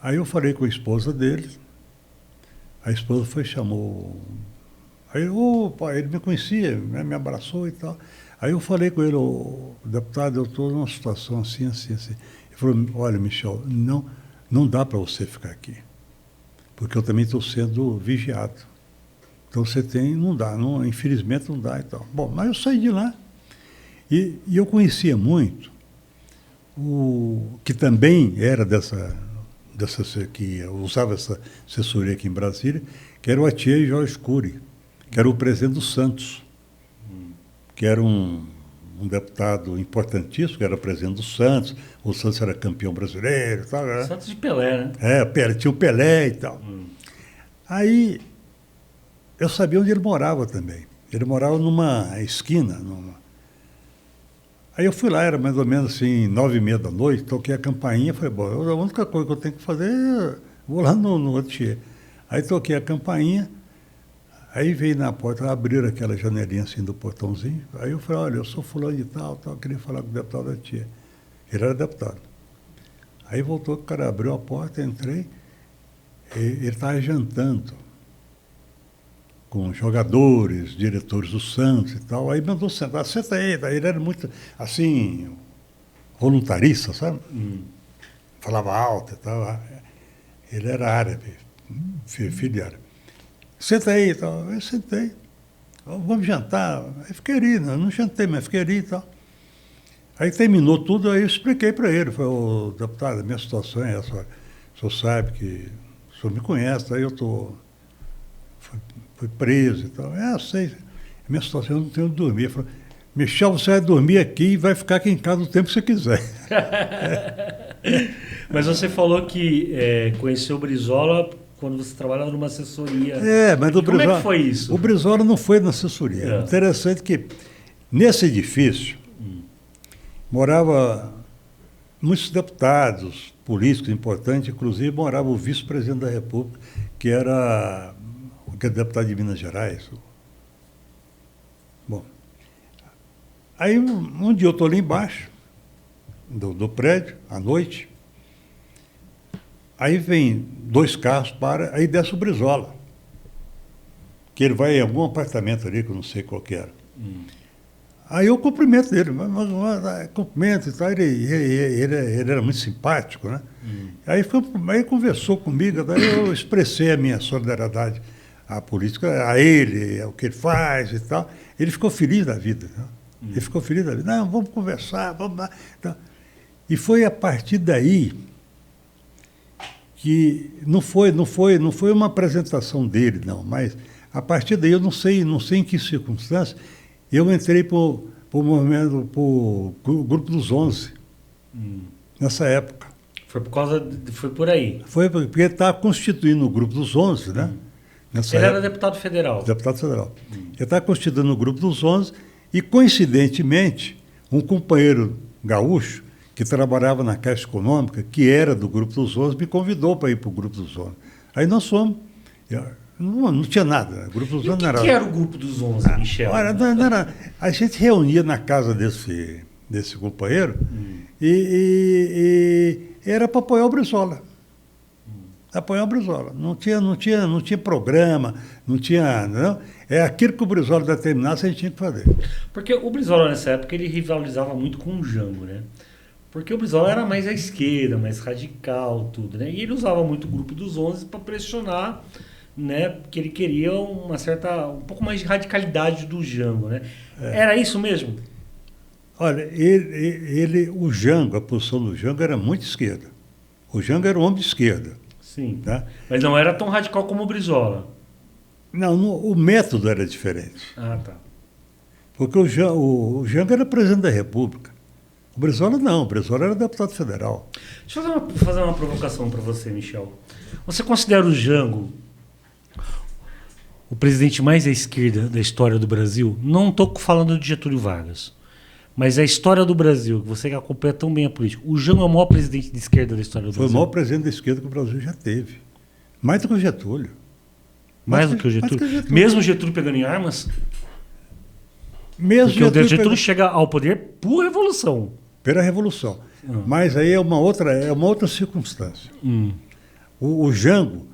Aí eu falei com a esposa dele. A esposa chamou... Aí, opa, ele me conhecia, né, me abraçou e tal. Aí eu falei com ele, deputado, eu estou numa situação assim. Ele falou, olha, Michel, não dá para você ficar aqui, porque eu também estou sendo vigiado. Então você não dá, infelizmente não dá e tal. Bom, mas eu saí de lá e eu conhecia muito o que também era que usava essa assessoria aqui em Brasília, que era o Atier Jorge Cury, que era o presidente do Santos, que era um deputado importantíssimo, que era presidente do Santos. O Santos era campeão brasileiro e tal. Né? Santos de Pelé, né? Tinha o Pelé e tal. Aí, eu sabia onde ele morava também. Ele morava numa esquina. Aí eu fui lá, era mais ou menos assim, 9h30 da noite, toquei a campainha, falei, bom, a única coisa que eu tenho que fazer é vou lá no Atier. Aí toquei a campainha, aí veio na porta, abriram aquela janelinha assim do portãozinho. Aí eu falei, olha, eu sou fulano de tal, queria falar com o deputado Atier. Ele era deputado. Aí voltou, o cara abriu a porta, entrei, ele estava jantando com jogadores, diretores do Santos e tal. Aí mandou sentar, senta aí. Daí ele era muito, assim, voluntarista, sabe? Falava alto e tal. Ele era árabe, filho de árabe. Senta aí e tal. Eu sentei. Vamos jantar. Eu fiquei ali, não jantei, mas fiquei ali e tal. Aí terminou tudo, aí eu expliquei para ele. Falei, ô, deputado, a minha situação é essa. O senhor sabe que o senhor me conhece, aí eu fui preso e tal. Eu sei. A minha situação, eu não tenho onde dormir. Ele falou, Michel, você vai dormir aqui e vai ficar aqui em casa o tempo que você quiser. Mas você falou que conheceu o Brizola quando você trabalhava numa assessoria. Mas o Brizola, como é que foi isso? O Brizola não foi na assessoria. Interessante que nesse edifício morava muitos deputados, políticos importantes, inclusive morava o vice-presidente da República, que era o deputado de Minas Gerais. Bom, aí um dia eu estou ali embaixo do prédio, à noite, aí vem 2 carros para, aí desce o Brizola, que ele vai em algum apartamento ali, que eu não sei qual que era. Aí eu cumprimento ele, cumprimento e tal, ele era muito simpático, né? Aí conversou comigo, daí eu expressei a minha solidariedade à política, a ele, ao que ele faz e tal. Ele ficou feliz da vida, né? Ele ficou feliz da vida. Não, vamos conversar, vamos lá. Então, e foi a partir daí que não foi uma apresentação dele, não, mas a partir daí eu não sei em que circunstância, eu entrei para o movimento, para o Grupo dos 11, nessa época. Foi por aí? Foi porque ele estava constituindo o Grupo dos 11, né? Ele era deputado federal. Deputado federal. Ele estava constituindo o Grupo dos 11 e, coincidentemente, um companheiro gaúcho que trabalhava na Caixa Econômica, que era do Grupo dos 11, me convidou para ir para o Grupo dos 11. Aí nós fomos. Não tinha nada. O Grupo dos 11 não era. O que era o Grupo dos 11, Michel? Não era, a gente reunia na casa desse companheiro e era para apoiar o Brizola. Apoiar o Brizola. Não tinha programa, não tinha. Não, é aquilo que o Brizola determinasse, a gente tinha que fazer. Porque o Brizola, nessa época, ele rivalizava muito com o Jango, né? Porque o Brizola era mais à esquerda, mais radical, tudo, né? E ele usava muito o Grupo dos 11 para pressionar, né? Porque ele queria um pouco mais de radicalidade do Jango, né? Era isso mesmo? Olha, o Jango, a posição do Jango era muito esquerda. O Jango era um homem de esquerda. Sim, tá? Mas não era tão radical como o Brizola. Não, o método era diferente. Ah, tá. Porque o Jango era presidente da República. O Brizola não, o Brizola era deputado federal. Deixa eu fazer uma provocação para você, Michel. Você considera o Jango o presidente mais à esquerda da história do Brasil? Não estou falando de Getúlio Vargas, mas a história do Brasil, que você que acompanha tão bem a política. O Jango é o maior presidente de esquerda da história do Brasil? Foi o maior presidente da esquerda que o Brasil já teve. Mais do que o Getúlio. Mais do que o Getúlio? Mesmo o Getúlio pegando em armas? Mesmo porque o Getúlio chega ao poder por revolução. Pela Revolução. Mas aí é uma outra circunstância. O Jango,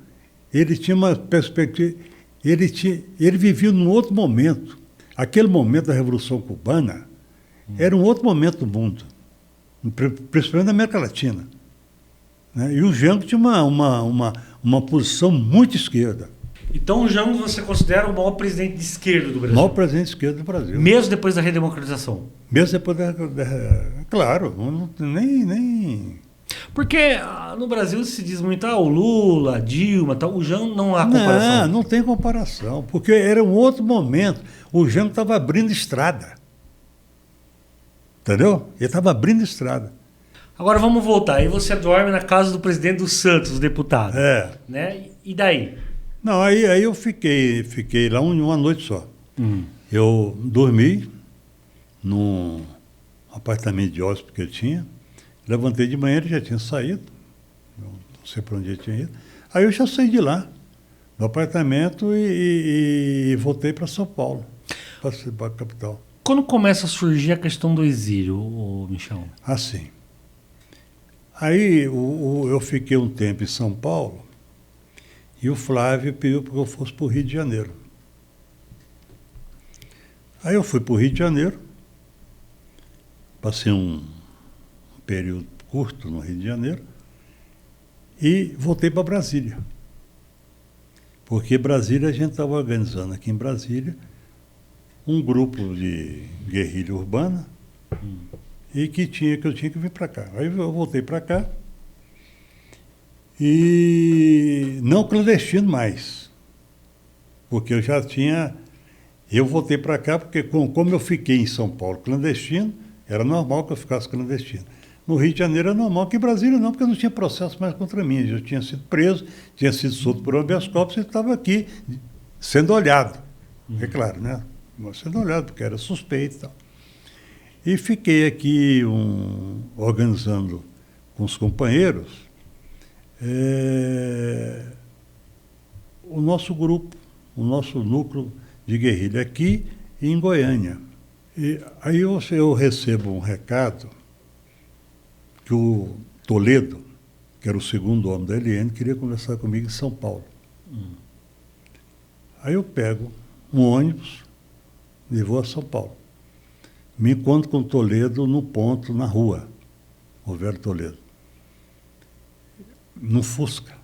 ele tinha uma perspectiva, ele vivia num outro momento. Aquele momento da Revolução Cubana era um outro momento do mundo, principalmente na América Latina. Né? E o Jango tinha uma posição muito esquerda. Então o Jango você considera o maior presidente de esquerda do Brasil? O maior presidente de esquerda do Brasil. Mesmo depois da redemocratização? Mesmo depois claro, nem... Porque no Brasil se diz muito, o Lula, a Dilma, tal. O Jango não há comparação. Não tem comparação, porque era um outro momento. O Jango estava abrindo estrada. Entendeu? Ele estava abrindo estrada. Agora vamos voltar. Aí você dorme na casa do presidente do Santos, deputado. Né? E daí? Não, aí eu fiquei lá uma noite só. Eu dormi num apartamento de hóspede que ele tinha. Levantei de manhã, ele já tinha saído. Não sei para onde ele tinha ido. Aí eu já saí de lá, do apartamento, e voltei para São Paulo, para a capital. Quando começa a surgir a questão do exílio, Michel? Assim. Aí eu fiquei um tempo em São Paulo, e o Flávio pediu para que eu fosse para o Rio de Janeiro. Aí eu fui para o Rio de Janeiro, passei um período curto no Rio de Janeiro e voltei para Brasília. Porque Brasília, a gente estava organizando aqui em Brasília um grupo de guerrilha urbana e que eu tinha que vir para cá. Aí eu voltei para cá e não clandestino mais, porque eu já tinha... Eu voltei para cá porque, como eu fiquei em São Paulo clandestino, era normal que eu ficasse clandestino. No Rio de Janeiro é normal, que em Brasília não, porque não tinha processo mais contra mim. Eu tinha sido preso, tinha sido solto por habeas corpus e estava aqui sendo olhado. É claro, né? Sendo olhado, porque era suspeito e tal. E fiquei aqui organizando com os companheiros o nosso grupo, o nosso núcleo de guerrilha aqui em Goiânia. E aí eu recebo um recado que o Toledo, que era o segundo homem da LN, queria conversar comigo em São Paulo. Aí eu pego um ônibus e vou a São Paulo. Me encontro com o Toledo no ponto, na rua, o velho Toledo. No Fusca.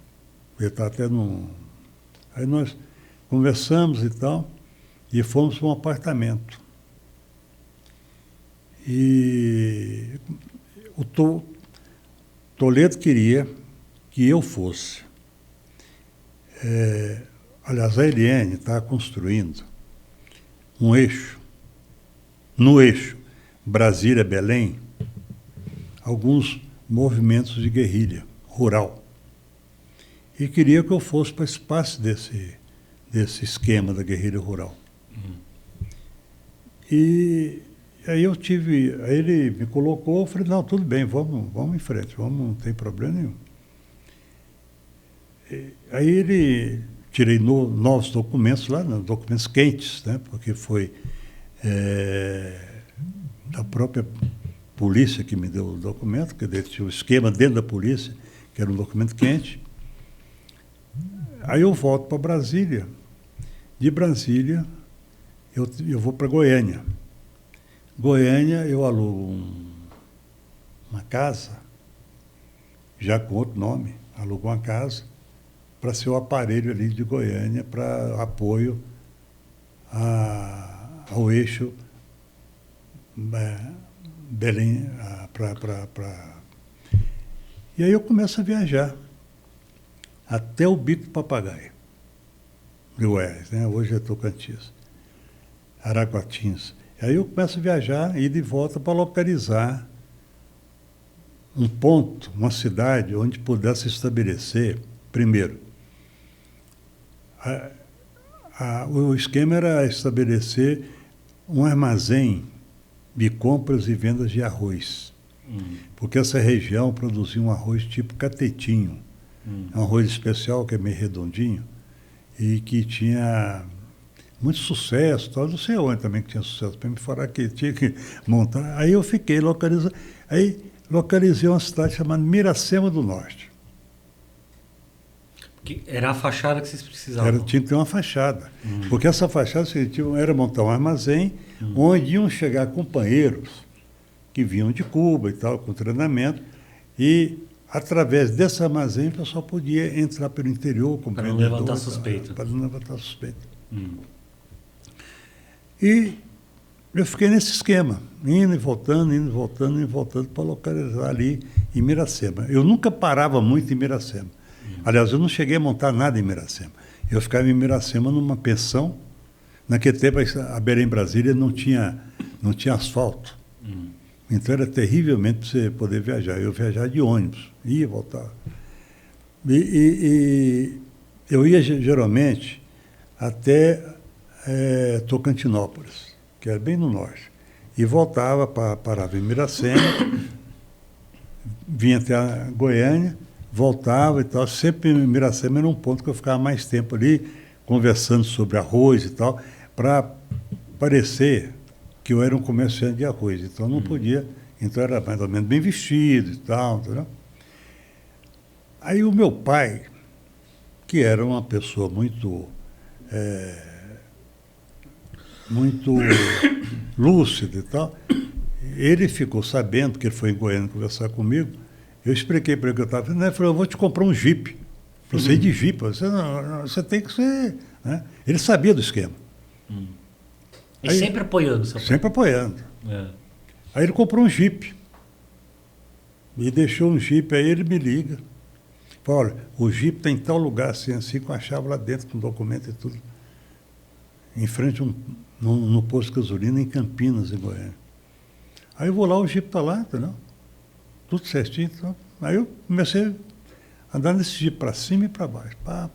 Ele está até no... Aí nós conversamos e tal, e fomos para um apartamento. E o Toledo queria que eu fosse. Aliás, a LN está construindo um eixo, no eixo Brasília-Belém, alguns movimentos de guerrilha rural. E queria que eu fosse participasse desse esquema da guerrilha rural. E aí aí ele me colocou, eu falei, não, tudo bem, vamos em frente, não tem problema nenhum. Aí tirei novos documentos lá, documentos quentes, né, porque foi da própria polícia que me deu o documento, que tinha o esquema dentro da polícia, que era um documento quente. Aí eu volto para Brasília. De Brasília, eu vou para Goiânia. Goiânia, eu alugo uma casa, já com outro nome, alugo uma casa, para ser o aparelho ali de Goiânia, para apoio ao eixo Belém. E aí eu começo a viajar até o Bico do Papagaio, de Goiás, né? Hoje é Tocantins, Araguatins. Aí eu começo a viajar, ir de volta para localizar um ponto, uma cidade onde pudesse estabelecer, primeiro, o esquema era estabelecer um armazém de compras e vendas de arroz, porque essa região produzia um arroz tipo catetinho, um arroz especial que é meio redondinho e que tinha muito sucesso, tal, não sei onde também que tinha sucesso, para me falar que tinha que montar. Aí eu fiquei localizando, aí localizei uma cidade chamada Miracema do Norte. Que era a fachada que vocês precisavam? Tinha que ter uma fachada, porque essa fachada era montar um armazém onde iam chegar companheiros que vinham de Cuba e tal, com treinamento, e através desse armazém o pessoal podia entrar pelo interior, para não levantar suspeita. Para não levantar suspeita. E eu fiquei nesse esquema, indo e voltando para localizar ali em Miracema. Eu nunca parava muito em Miracema. Aliás, eu não cheguei a montar nada em Miracema. Eu ficava em Miracema numa pensão. Naquele tempo, a Belém Brasília não tinha asfalto. Então era terrivelmente para você poder viajar. Eu viajava de ônibus, ia e voltava. E eu ia geralmente até Tocantinópolis, que era bem no norte, e voltava, parava em Miracema, vinha até a Goiânia, voltava e tal. Sempre em Miracema era um ponto que eu ficava mais tempo ali, conversando sobre arroz e tal, para parecer que eu era um comerciante de arroz. Então não podia, então era mais ou menos bem vestido e tal, entendeu? Aí o meu pai, que era uma pessoa muito muito lúcido e tal. Ele ficou sabendo que ele foi em Goiânia conversar comigo. Eu expliquei para ele que eu estava fazendo. Ele falou, eu vou te comprar um Jeep. Você ir de Jeep, você tem que ser... Né? Ele sabia do esquema. E aí, sempre apoiando, seu pai? Sempre apoiando. Aí ele comprou um Jeep. Me deixou um Jeep, aí ele me liga. Fala, olha, o Jeep tem tal lugar, assim, com a chave lá dentro, com documento e tudo. Em frente no posto de gasolina, em Campinas, em Goiânia. Aí eu vou lá, o Jeep está lá, entendeu? Tudo certinho. Então. Aí eu comecei a andar nesse Jeep para cima e para baixo. Pá.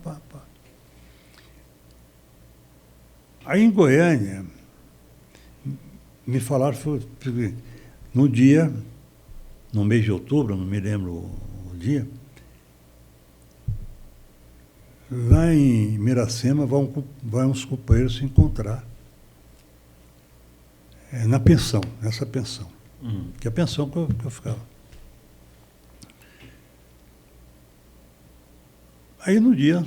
Aí em Goiânia, me falaram, no dia, no mês de outubro, não me lembro o dia, lá em Miracema vão uns companheiros se encontrar. Na pensão, nessa pensão. Que é a pensão que eu ficava. Aí no dia,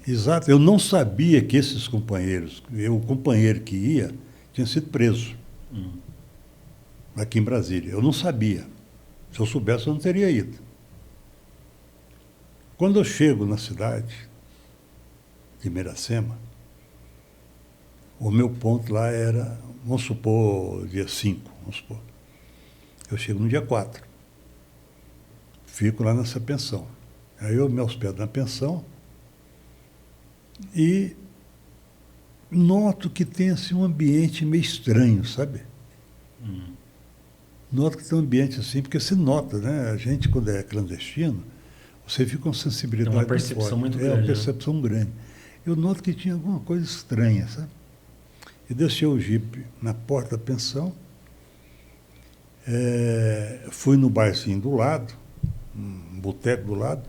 exato, eu não sabia que esses companheiros, o companheiro que ia, tinha sido preso. Aqui em Brasília. Eu não sabia. Se eu soubesse, eu não teria ido. Quando eu chego na cidade de Miracema, o meu ponto lá era, vamos supor, dia 5, vamos supor. Eu chego no dia 4. Fico lá nessa pensão. Aí eu me hospedo na pensão e noto que tem assim, um ambiente meio estranho, sabe? Noto que tem um ambiente assim, porque se nota, né? A gente, quando é clandestino, você fica com sensibilidade tem uma percepção muito grande. É uma percepção grande. Eu noto que tinha alguma coisa estranha, sabe? E deixei o Jeep na porta da pensão, fui no barzinho do lado, um boteco do lado,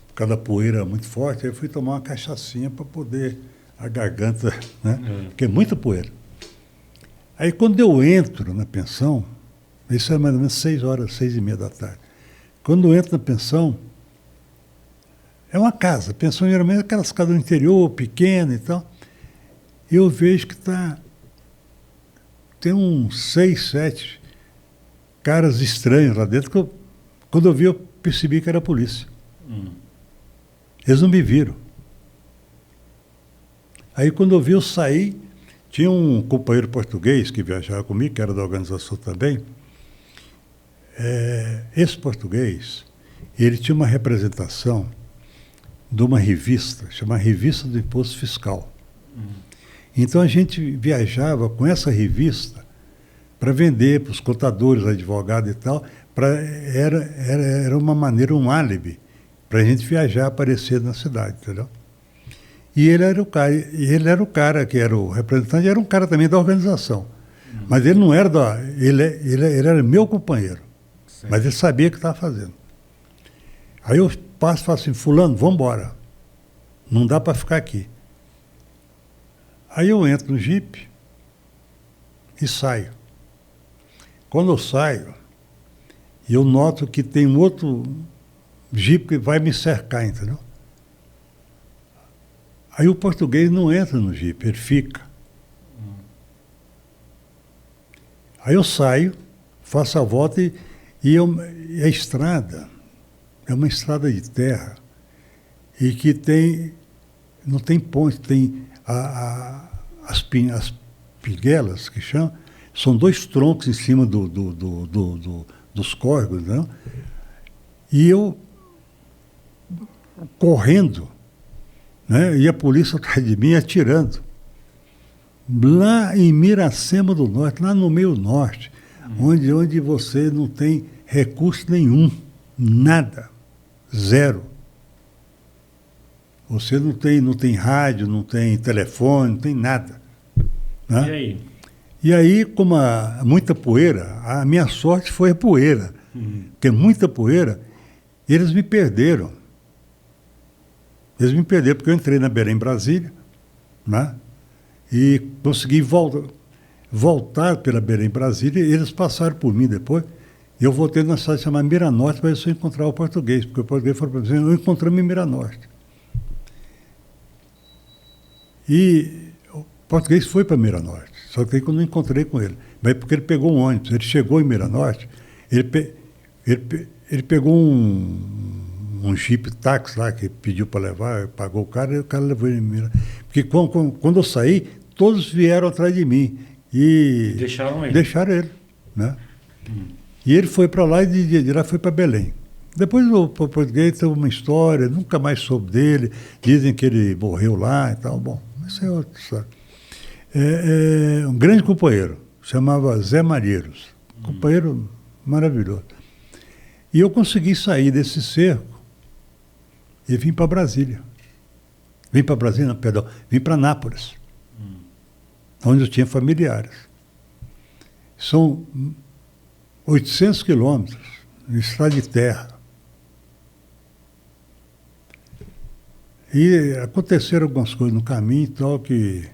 por causa da poeira muito forte, aí fui tomar uma cachaçinha para poder a garganta, né? Porque é muita poeira. Aí quando eu entro na pensão, isso é mais ou menos 6h30 da tarde. Quando eu entro na pensão, é uma casa. A pensão geralmente é aquelas casas do interior, pequena e tal. E eu vejo que tem uns 6, 7 caras estranhos lá dentro, que quando eu vi, eu percebi que era a polícia. Eles não me viram. Aí quando eu vi, eu saí, tinha um companheiro português que viajava comigo, que era da organização também. Esse português, ele tinha uma representação de uma revista, chamada Revista do Imposto Fiscal. Então a gente viajava com essa revista para vender para os contadores, advogados e tal, era uma maneira, um álibi, para a gente viajar, aparecer na cidade, entendeu? E ele era o cara que era o representante, era um cara também da organização. Mas ele não era ele era meu companheiro. Certo. Mas ele sabia o que estava fazendo. Aí eu passo e falo assim, fulano, vamos embora. Não dá para ficar aqui. Aí eu entro no Jeep e saio. Quando eu saio, eu noto que tem um outro Jeep que vai me cercar, entendeu? Aí o português não entra no Jeep, ele fica. Aí eu saio, faço a volta e a estrada é uma estrada de terra e que não tem ponte, tem as pinguelas, que chamam, são 2 troncos em cima dos córregos, né? E eu correndo, né? E a polícia atrás de mim atirando. Lá em Miracema do Norte, lá no meio norte, onde você não tem recurso nenhum, nada, zero. Você não tem rádio, não tem telefone, não tem nada. Né? E aí? E aí, como muita poeira, a minha sorte foi a poeira. Porque muita poeira, eles me perderam. Eles me perderam, porque eu entrei na Belém, Brasília, né? E consegui voltar pela Belém, Brasília, e eles passaram por mim depois. E eu voltei na cidade chamada Miranorte para ver se eu encontrar o português, porque o português falou para mim, eu encontrei em Miranorte. E português foi para Miranorte, só que aí eu não encontrei com ele. Mas porque ele pegou um ônibus, ele chegou em Miranorte, ele pegou um Jeep táxi lá, que pediu para levar, pagou o cara, e o cara levou ele em Miranorte. Porque quando eu saí, todos vieram atrás de mim. E deixaram ele. Né? E ele foi para lá e de lá foi para Belém. Depois o português teve uma história, nunca mais soube dele, dizem que ele morreu lá e tal. Bom, isso é outra história. Um grande companheiro, chamava Zé Malheiros, companheiro maravilhoso. E eu consegui sair desse cerco e vim para Brasília. Vim para Brasília, não, perdão, vim para Nápoles, onde eu tinha familiares. São 800 quilômetros de estrada de terra. E aconteceram algumas coisas no caminho e tal, que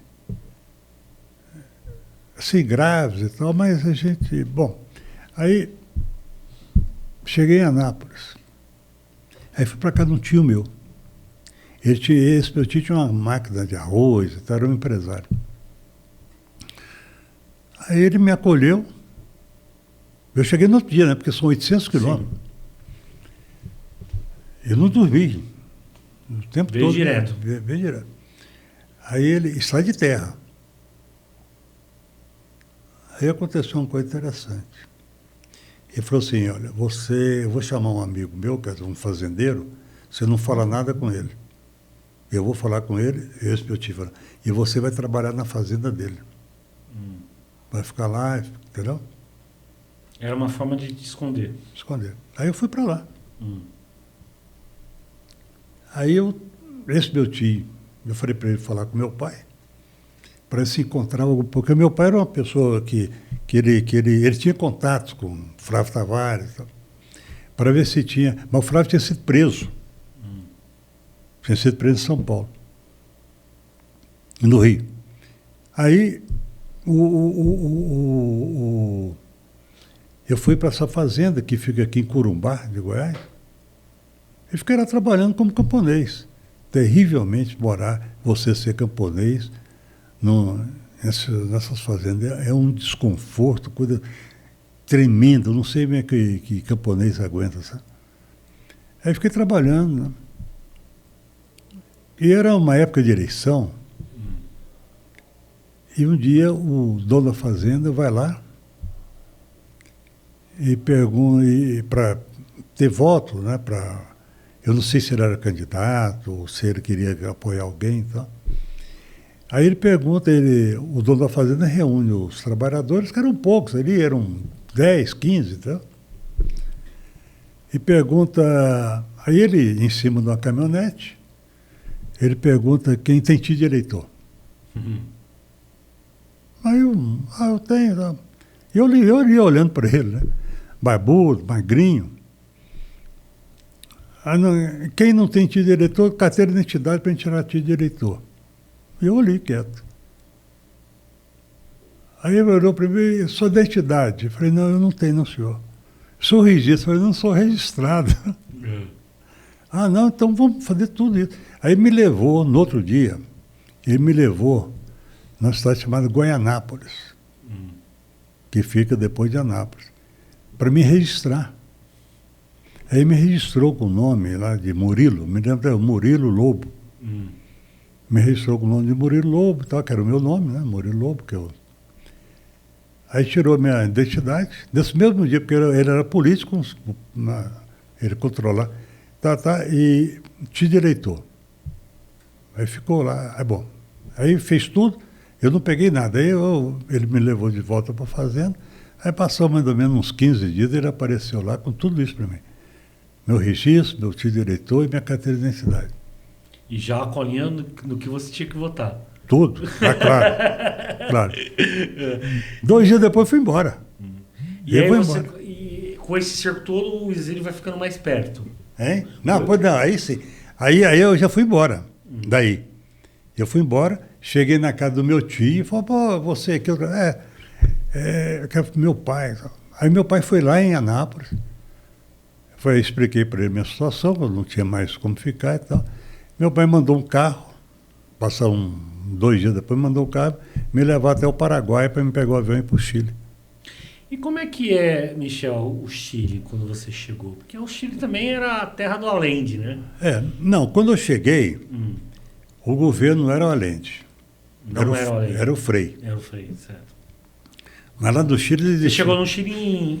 assim, graves e tal, mas a gente... Bom, aí cheguei em Anápolis. Aí fui para casa de um tio meu. Esse meu tio tinha uma máquina de arroz, então era um empresário. Aí ele me acolheu. Eu cheguei no outro dia, né? Porque são 800 quilômetros. Eu não dormi. O tempo todo. Direto. Veio direto. Aí ele sai de terra. Aí aconteceu uma coisa interessante. Ele falou assim, olha, eu vou chamar um amigo meu, que é um fazendeiro, você não fala nada com ele. Eu vou falar com ele, esse meu tio falou, e você vai trabalhar na fazenda dele. Vai ficar lá, entendeu? Era uma forma de te esconder. Esconder. Aí eu fui para lá. Aí esse meu tio, eu falei para ele falar com meu pai, para se encontrar, porque meu pai era uma pessoa que ele tinha contatos com Flávio Tavares, para ver se tinha... Mas o Flávio tinha sido preso. Tinha sido preso em São Paulo, no Rio. Aí eu fui para essa fazenda que fica aqui em Corumbá, de Goiás, e fiquei lá trabalhando como camponês. Terrivelmente você ser camponês nessas fazendas é um desconforto, coisa tremenda. Não sei bem que camponês aguenta, sabe? Aí fiquei trabalhando, né? E era uma época de eleição. E um dia o dono da fazenda vai lá e pergunta, para ter voto, né? Eu não sei se ele era candidato ou se ele queria apoiar alguém e tal. Aí ele pergunta, o dono da fazenda reúne os trabalhadores, que eram poucos, ali eram 10, 15, então. E pergunta, aí ele, em cima de uma caminhonete, ele pergunta quem tem título de eleitor. Aí eu tenho. Tá? Eu li olhando para ele, né? Barbudo, magrinho. Quem não tem título de eleitor, carteira de identidade para a gente tirar título de eleitor. E eu olhei quieto. Aí ele olhou para mim, sua identidade. Eu falei, não, eu não tenho, não, senhor. Sou registro. Eu falei, não sou registrado. Ah, não, então vamos fazer tudo isso. Aí me levou, no outro dia, ele me levou numa cidade chamada Goianápolis, que fica depois de Anápolis, para me registrar. Aí me registrou com o nome lá de Murilo, me lembro, Murilo Lobo. Me registrou com o nome de Murilo Lobo, tal, que era o meu nome, né? Murilo Lobo, que eu... Aí tirou minha identidade, nesse mesmo dia, porque ele era político, ele controlava, e te eleitor. Aí ficou lá, bom. Aí fez tudo, eu não peguei nada. Aí ele me levou de volta para a fazenda, aí passou mais ou menos uns 15 dias, ele apareceu lá com tudo isso para mim. Meu registro, meu título de eleitor e minha carteira de identidade. E já a colinha no que você tinha que votar. Tudo, claro. Claro. 2 dias depois eu fui embora. E aí com esse cerco todo, o exílio vai ficando mais perto. Hein? Não, aí sim. Aí eu já fui embora. Daí. Eu fui embora, cheguei na casa do meu tio e falou, pô, você aqui, eu quero meu pai. Aí meu pai foi lá em Anápolis. Expliquei para ele a minha situação, eu não tinha mais como ficar e tal. Meu pai mandou um carro, passar 2 dias depois, mandou o carro me levar até o Paraguai para me pegar o avião e ir para o Chile. E como é que é, Michel, o Chile, quando você chegou? Porque o Chile também era a terra do Allende, né? Não, quando eu cheguei, o governo não era o Allende. Não era o Allende. Era o Frei. Era o Frei, certo. Mas lá do Chile... Você chegou no Chile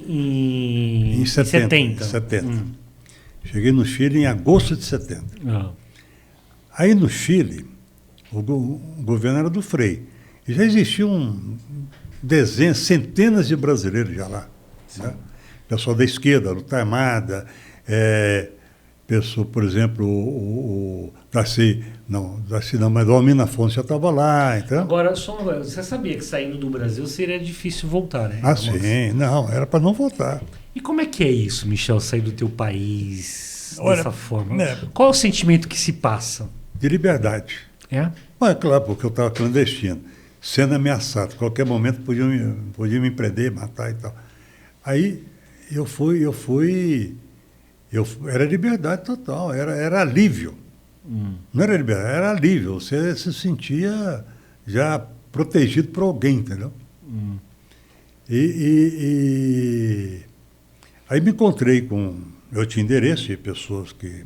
em 70? 70. Cheguei no Chile em agosto de 70. Ah. Aí no Chile, o governo era do Frei. E já existiam dezenas, centenas de brasileiros já lá. Né? Pessoal da esquerda, luta armada, pessoa, por exemplo, o Darcy não, mas o Almino Afonso já estava lá. Então... Agora, só uma coisa, você sabia que saindo do Brasil seria difícil voltar, né? Sim, não, era para não voltar. E como é que é isso, Michel, sair do teu país dessa forma? Né? Qual é o sentimento que se passa? De liberdade. É? Mas, claro, porque eu estava clandestino, sendo ameaçado. A qualquer momento podiam me prender, matar e tal. Aí era liberdade total, era alívio. Não era liberdade, era alívio. Você se sentia já protegido por alguém, entendeu? Aí me encontrei com... Eu tinha endereço de pessoas que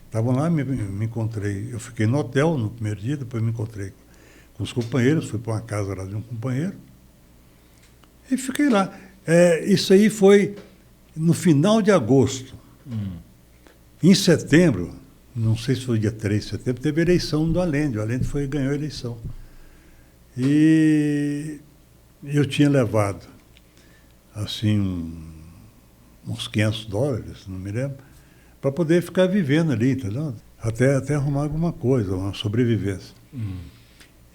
estavam lá, me encontrei. Eu fiquei no hotel no primeiro dia, depois me encontrei com os companheiros, fui para uma casa lá de um companheiro e fiquei lá. Isso aí foi no final de agosto. Em setembro, não sei se foi dia 3 de setembro, teve a eleição do Allende. O Allende ganhou a eleição. E eu tinha levado, assim, uns $500, não me lembro, para poder ficar vivendo ali, entendeu? Até arrumar alguma coisa, uma sobrevivência.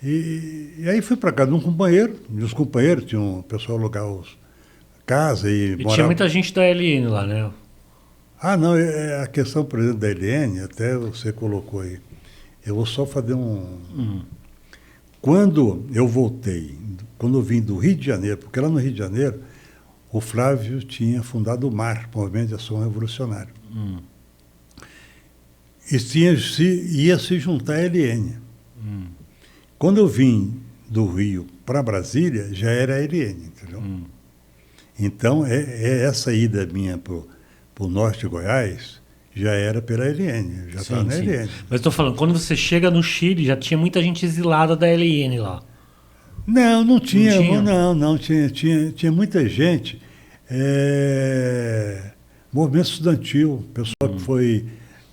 E aí fui para casa de um companheiro, e os companheiros tinham o pessoal alugar casa e morava... tinha muita gente da LN lá, né? Não, a questão, por exemplo, da LN, até você colocou aí. Eu vou só fazer Quando eu voltei, quando eu vim do Rio de Janeiro, porque lá no Rio de Janeiro, o Flávio tinha fundado o MAR, Movimento de Ação Revolucionária. E ia se juntar a LN. Quando eu vim do Rio para Brasília, já era a LN, entendeu? Então, essa ida minha para o norte de Goiás já era pela LN, já estava na LN. Mas estou falando, quando você chega no Chile, já tinha muita gente exilada da LN lá. Não tinha. Tinha muita gente. Movimento estudantil, pessoal que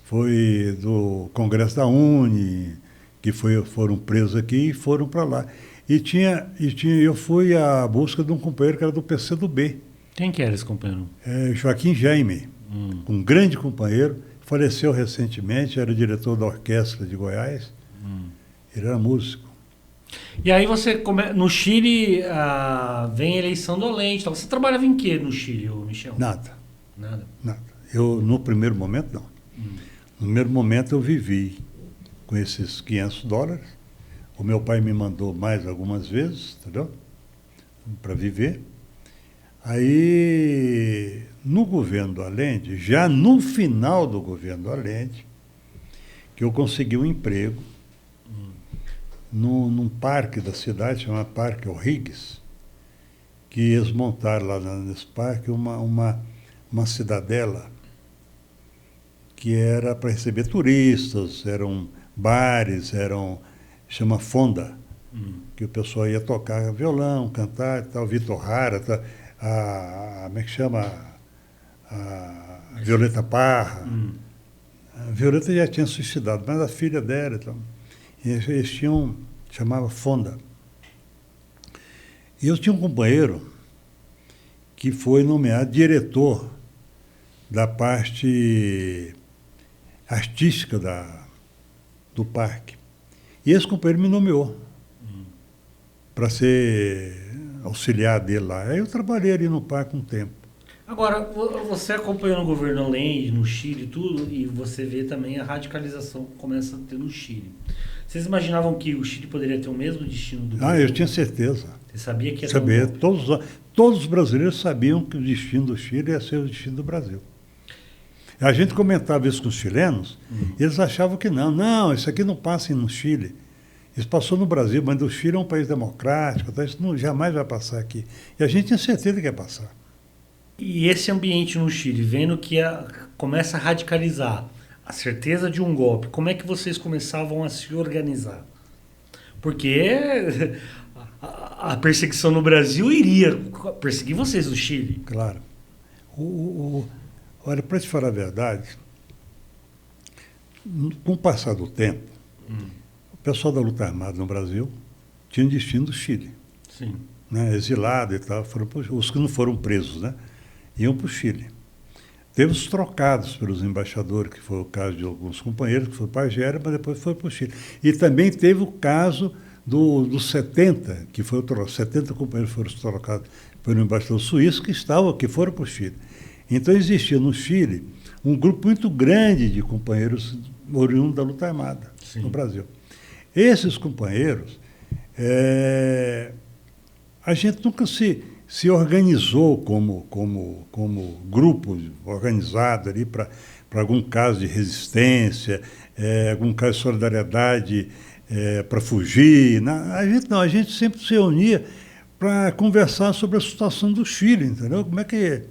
foi do Congresso da Uni, que foram presos aqui e foram para lá. Eu fui à busca de um companheiro que era do PCdoB. Quem que era esse companheiro? Joaquim Jaime, um grande companheiro, faleceu recentemente, era diretor da orquestra de Goiás, ele era músico. E aí você, no Chile, vem a eleição do Allende. Então, você trabalhava em quê no Chile, Michel? Nada. Nada? Eu, no primeiro momento, não. No primeiro momento, eu vivi com esses $500. O meu pai me mandou mais algumas vezes, entendeu? Para viver. Aí, no governo do Allende, já no final do governo do Allende, que eu consegui um emprego num parque da cidade, chamado Parque O'Higgins, que eles montaram lá nesse parque uma cidadela que era para receber turistas, eram bares, chama Fonda, que o pessoal ia tocar violão, cantar e tal, Vitor Hara, como é que chama? A Violeta Parra. A Violeta já tinha suicidado, mas a filha dela e tal. E eles chamava Fonda. E eu tinha um companheiro que foi nomeado diretor da parte artística do parque. E esse companheiro me nomeou para ser auxiliar dele lá. Aí eu trabalhei ali no parque um tempo. Agora, você acompanhando o governo Allende no Chile e tudo, e você vê também a radicalização que começa a ter no Chile. Vocês imaginavam que o Chile poderia ter o mesmo destino do Brasil? Eu tinha certeza. Você sabia que ia ter todos os brasileiros sabiam que o destino do Chile ia ser o destino do Brasil. A gente comentava isso com os chilenos, e eles achavam que não, isso aqui não passa no Chile. Isso passou no Brasil, mas o Chile é um país democrático, então isso jamais vai passar aqui. E a gente tinha certeza que ia passar. E esse ambiente no Chile, vendo que começa a radicalizar a certeza de um golpe, como é que vocês começavam a se organizar? Porque a perseguição no Brasil iria perseguir vocês do Chile. Claro. Olha, para te falar a verdade, com o passar do tempo, o pessoal da luta armada no Brasil tinha um destino do Chile. Sim. Né, exilado e tal, os que não foram presos, né, iam para o Chile. Teve os trocados pelos embaixadores, que foi o caso de alguns companheiros, que foi para a Argélia, mas depois foi para o Chile. E também teve o caso dos 70, que foi 70 companheiros foram trocados pelo embaixador suíço, que foram para o Chile. Então existia no Chile um grupo muito grande de companheiros oriundos da luta armada. Sim. No Brasil. Esses companheiros, a gente nunca se organizou como grupo organizado ali para algum caso de resistência, algum caso de solidariedade para fugir. A gente sempre se reunia para conversar sobre a situação do Chile, entendeu? Como é que é,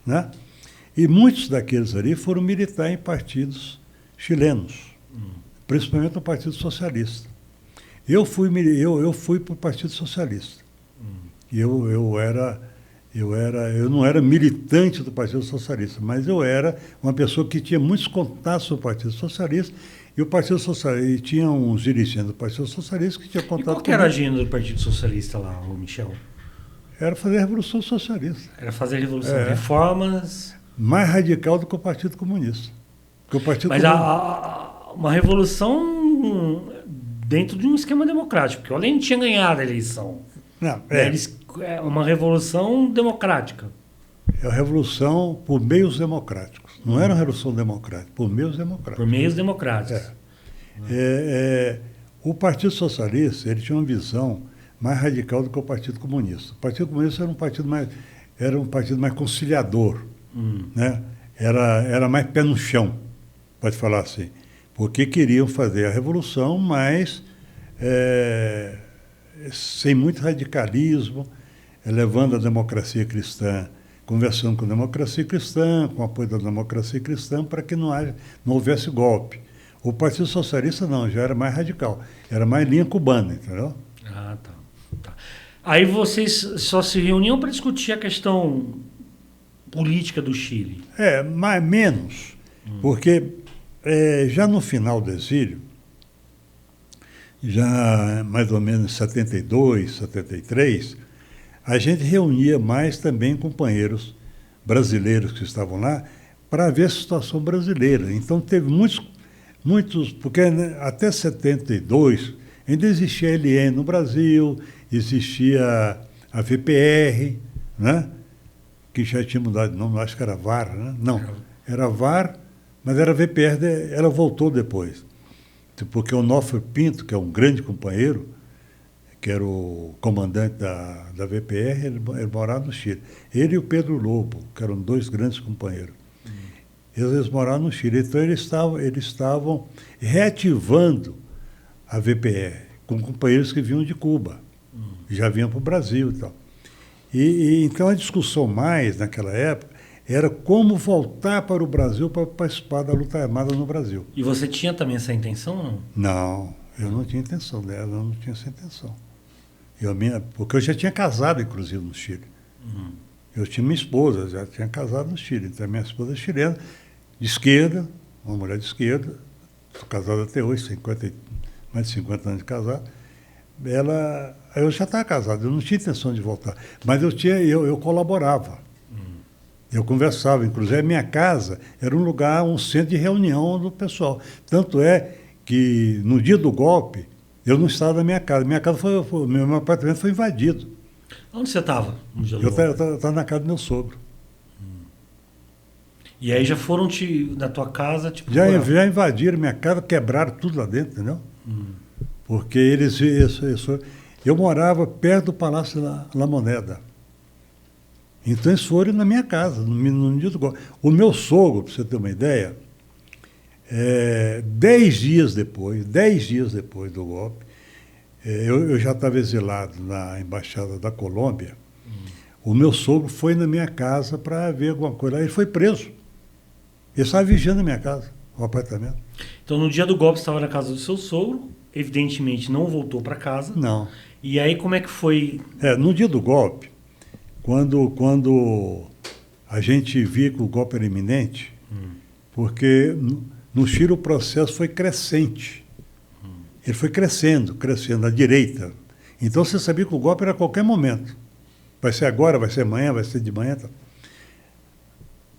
né? E muitos daqueles ali foram militar em partidos chilenos, principalmente no Partido Socialista. Eu fui para o Partido Socialista. Eu não era militante do Partido Socialista, mas eu era uma pessoa que tinha muitos contatos no Partido Socialista, e o Partido Socialista, e tinha uns dirigentes do Partido Socialista que tinham contato com... E qual que era a agenda do Partido Socialista lá, Michel? Era fazer a Revolução Socialista. Era fazer a Revolução, reformas... Mais radical do que o Partido Comunista. Mas uma revolução dentro de um esquema democrático, porque o Allende tinha ganhado a eleição. Não, é uma revolução democrática. É a revolução por meios democráticos. Não era uma revolução democrática, por meios democráticos. Por meios democráticos. O Partido Socialista, ele tinha uma visão mais radical do que o Partido Comunista. O Partido Comunista era um partido mais conciliador, né? Era mais pé no chão, pode falar assim, porque queriam fazer a revolução, mas sem muito radicalismo, levando a democracia cristã, conversando com a democracia cristã, com o apoio da democracia cristã, para que não houvesse golpe. O Partido Socialista não, já era mais radical, era mais linha cubana, entendeu? Ah, tá. Aí vocês só se reuniam para discutir a questão política do Chile? Mais menos, porque já no final do exílio, já mais ou menos em 72, 73, a gente reunia mais também companheiros brasileiros que estavam lá para ver a situação brasileira. Então teve muitos, porque até 72 ainda existia a LN no Brasil, existia a VPR, né? Que já tinha mudado de nome, acho que era VAR, né? Não, era VAR, mas era VPR, ela voltou depois. Porque o Onofre Pinto, que é um grande companheiro, que era o comandante da VPR, ele morava no Chile. Ele e o Pedro Lobo, que eram dois grandes companheiros. Eles moravam no Chile. Então eles estavam reativando a VPR com companheiros que vinham de Cuba, já vinham para o Brasil e tal. Então a discussão mais naquela época era como voltar para o Brasil para participar da luta armada no Brasil. E você tinha também essa intenção ou não? Não, eu não tinha intenção dela, eu não tinha essa intenção. Porque eu já tinha casado, inclusive, no Chile. Eu tinha minha esposa, já tinha casado no Chile. Então, minha esposa é chilena, de esquerda, uma mulher de esquerda, estou casado até hoje, mais de 50 anos de casado. Eu já estava casado, eu não tinha intenção de voltar. Mas eu colaborava. Eu conversava, inclusive a minha casa era um lugar, um centro de reunião do pessoal. Tanto é que no dia do golpe, eu não estava na minha casa. Meu apartamento foi invadido. Onde você estava? Eu estava na casa do meu sogro. E aí já foram na tua casa? Já invadiram minha casa, quebraram tudo lá dentro, entendeu? Porque eu morava perto do Palácio La Moneda. Então eles foram na minha casa, no dia do golpe. O meu sogro, para você ter uma ideia, 10 dias depois do golpe, Eu já estava exilado na Embaixada da Colômbia. O meu sogro foi na minha casa para ver alguma coisa. Aí ele foi preso. Ele estava vigiando a minha casa, o apartamento. Então, no dia do golpe, você estava na casa do seu sogro, evidentemente não voltou para casa. Não. E aí, como é que foi? No dia do golpe, quando a gente via que o golpe era iminente, porque no Chile o processo foi crescente. Ele foi crescendo à direita. Então você sabia que o golpe era a qualquer momento. Vai ser agora, vai ser amanhã, vai ser de manhã. Tá?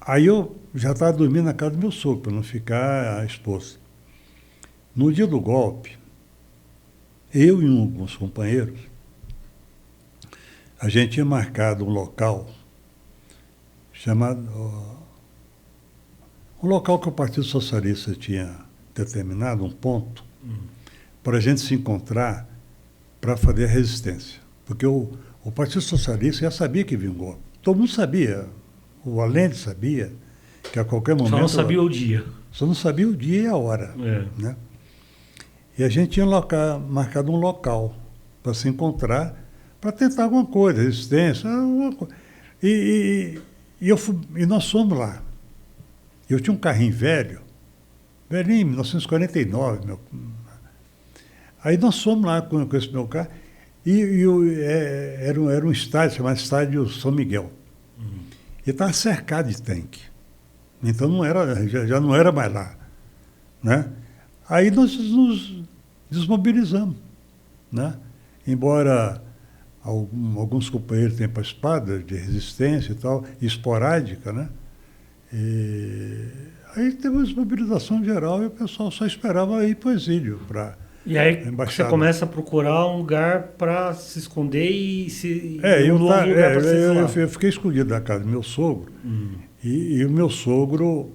Aí eu já estava dormindo na casa do meu sogro, para não ficar exposto. No dia do golpe, eu e alguns companheiros, a gente tinha marcado um local chamado... Um local que o Partido Socialista tinha determinado, um ponto, para a gente se encontrar para fazer a resistência. Porque o Partido Socialista já sabia que vinha um golpe. Todo mundo sabia. O Allende sabia que a qualquer momento... Só não sabia o dia. Só não sabia o dia e a hora. Né? E a gente tinha marcado um local para se encontrar, para tentar alguma coisa, resistência, alguma coisa. E nós fomos lá. Eu tinha um carrinho velhinho, 1949. Aí nós fomos lá com esse meu carro, era um estádio, chamado Estádio São Miguel. E estava cercado de tanque. Então já não era mais lá. Né? Aí nós nos desmobilizamos. Né? Embora alguns companheiros tenham participado de resistência e tal, esporádica, né? Aí teve uma desmobilização geral e o pessoal só esperava ir para o exílio. E aí você começa a procurar um lugar para se esconder e eu fiquei escondido na casa do meu sogro. E o meu sogro,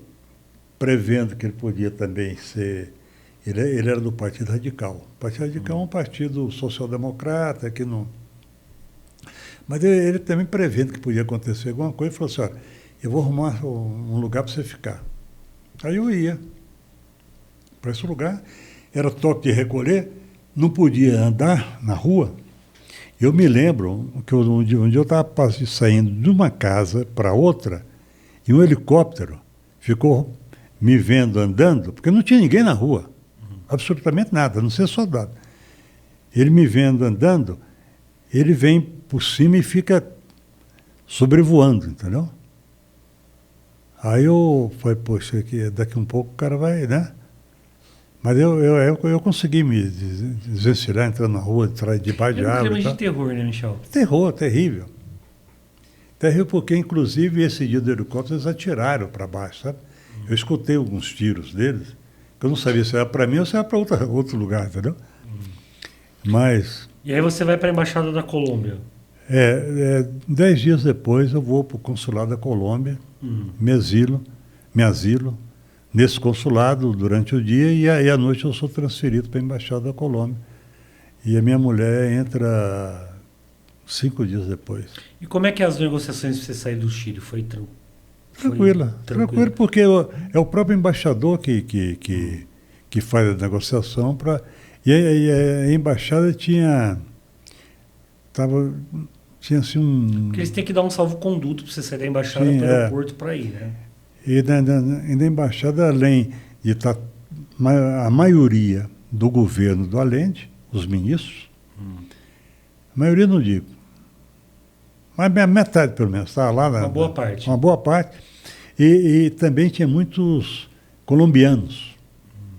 prevendo que ele podia também ser... Ele era do Partido Radical. O Partido Radical é um partido social-democrata que não... Mas ele também prevendo que podia acontecer alguma coisa, falou assim, olha, eu vou arrumar um lugar para você ficar. Aí eu ia para esse lugar, era toque de recolher, não podia andar na rua. Eu me lembro que um dia eu estava saindo de uma casa para outra e um helicóptero ficou me vendo andando, porque não tinha ninguém na rua, absolutamente nada, a não ser soldado. Ele me vendo andando, ele vem por cima e fica sobrevoando, entendeu? Aí eu falei, poxa, daqui um pouco o cara vai, né? Mas eu consegui me desvencilhar, entrando na rua, debaixo de árvore. É um clima de terror, né, Michel? Terror, terrível. Terrível porque, inclusive, esse dia do helicóptero, eles atiraram para baixo, sabe? Eu escutei alguns tiros deles, que eu não sabia se era para mim ou se era para outro lugar, entendeu? Mas... E aí você vai para a Embaixada da Colômbia? 10 dias depois eu vou para o Consulado da Colômbia, me asilo nesse consulado durante o dia e aí à noite eu sou transferido para a Embaixada da Colômbia. E a minha mulher entra 5 dias depois. E como é que as negociações para você sair do Chile? Foi tranquila, porque é o próprio embaixador que faz a negociação para... E a embaixada tinha assim um... Porque eles têm que dar um salvo-conduto para você sair da embaixada para o aeroporto para ir, né? E na embaixada, além de estar a maioria do governo do Allende, os ministros, a maioria não digo, mas a metade pelo menos, estava lá. Uma boa parte. Uma boa parte. E também tinha muitos colombianos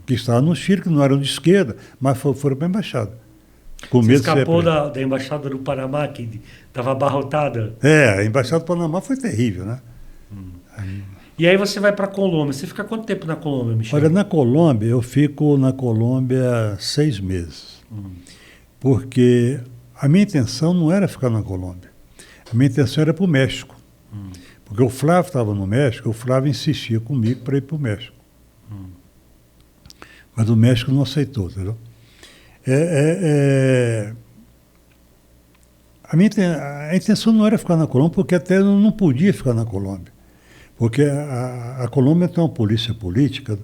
que estavam no Chile, que não eram de esquerda, mas foram para a embaixada. Você escapou da Embaixada do Panamá, que estava abarrotada? A Embaixada do Panamá foi terrível, né? E aí você vai para a Colômbia. Você fica quanto tempo na Colômbia, Michel? Olha, na Colômbia, eu fico na Colômbia 6 meses. Porque a minha intenção não era ficar na Colômbia. A minha intenção era para o México. Porque o Flávio estava no México, o Flávio insistia comigo para ir para o México. Mas o México não aceitou, entendeu? A intenção não era ficar na Colômbia, porque até eu não podia ficar na Colômbia. Porque a Colômbia tem uma polícia política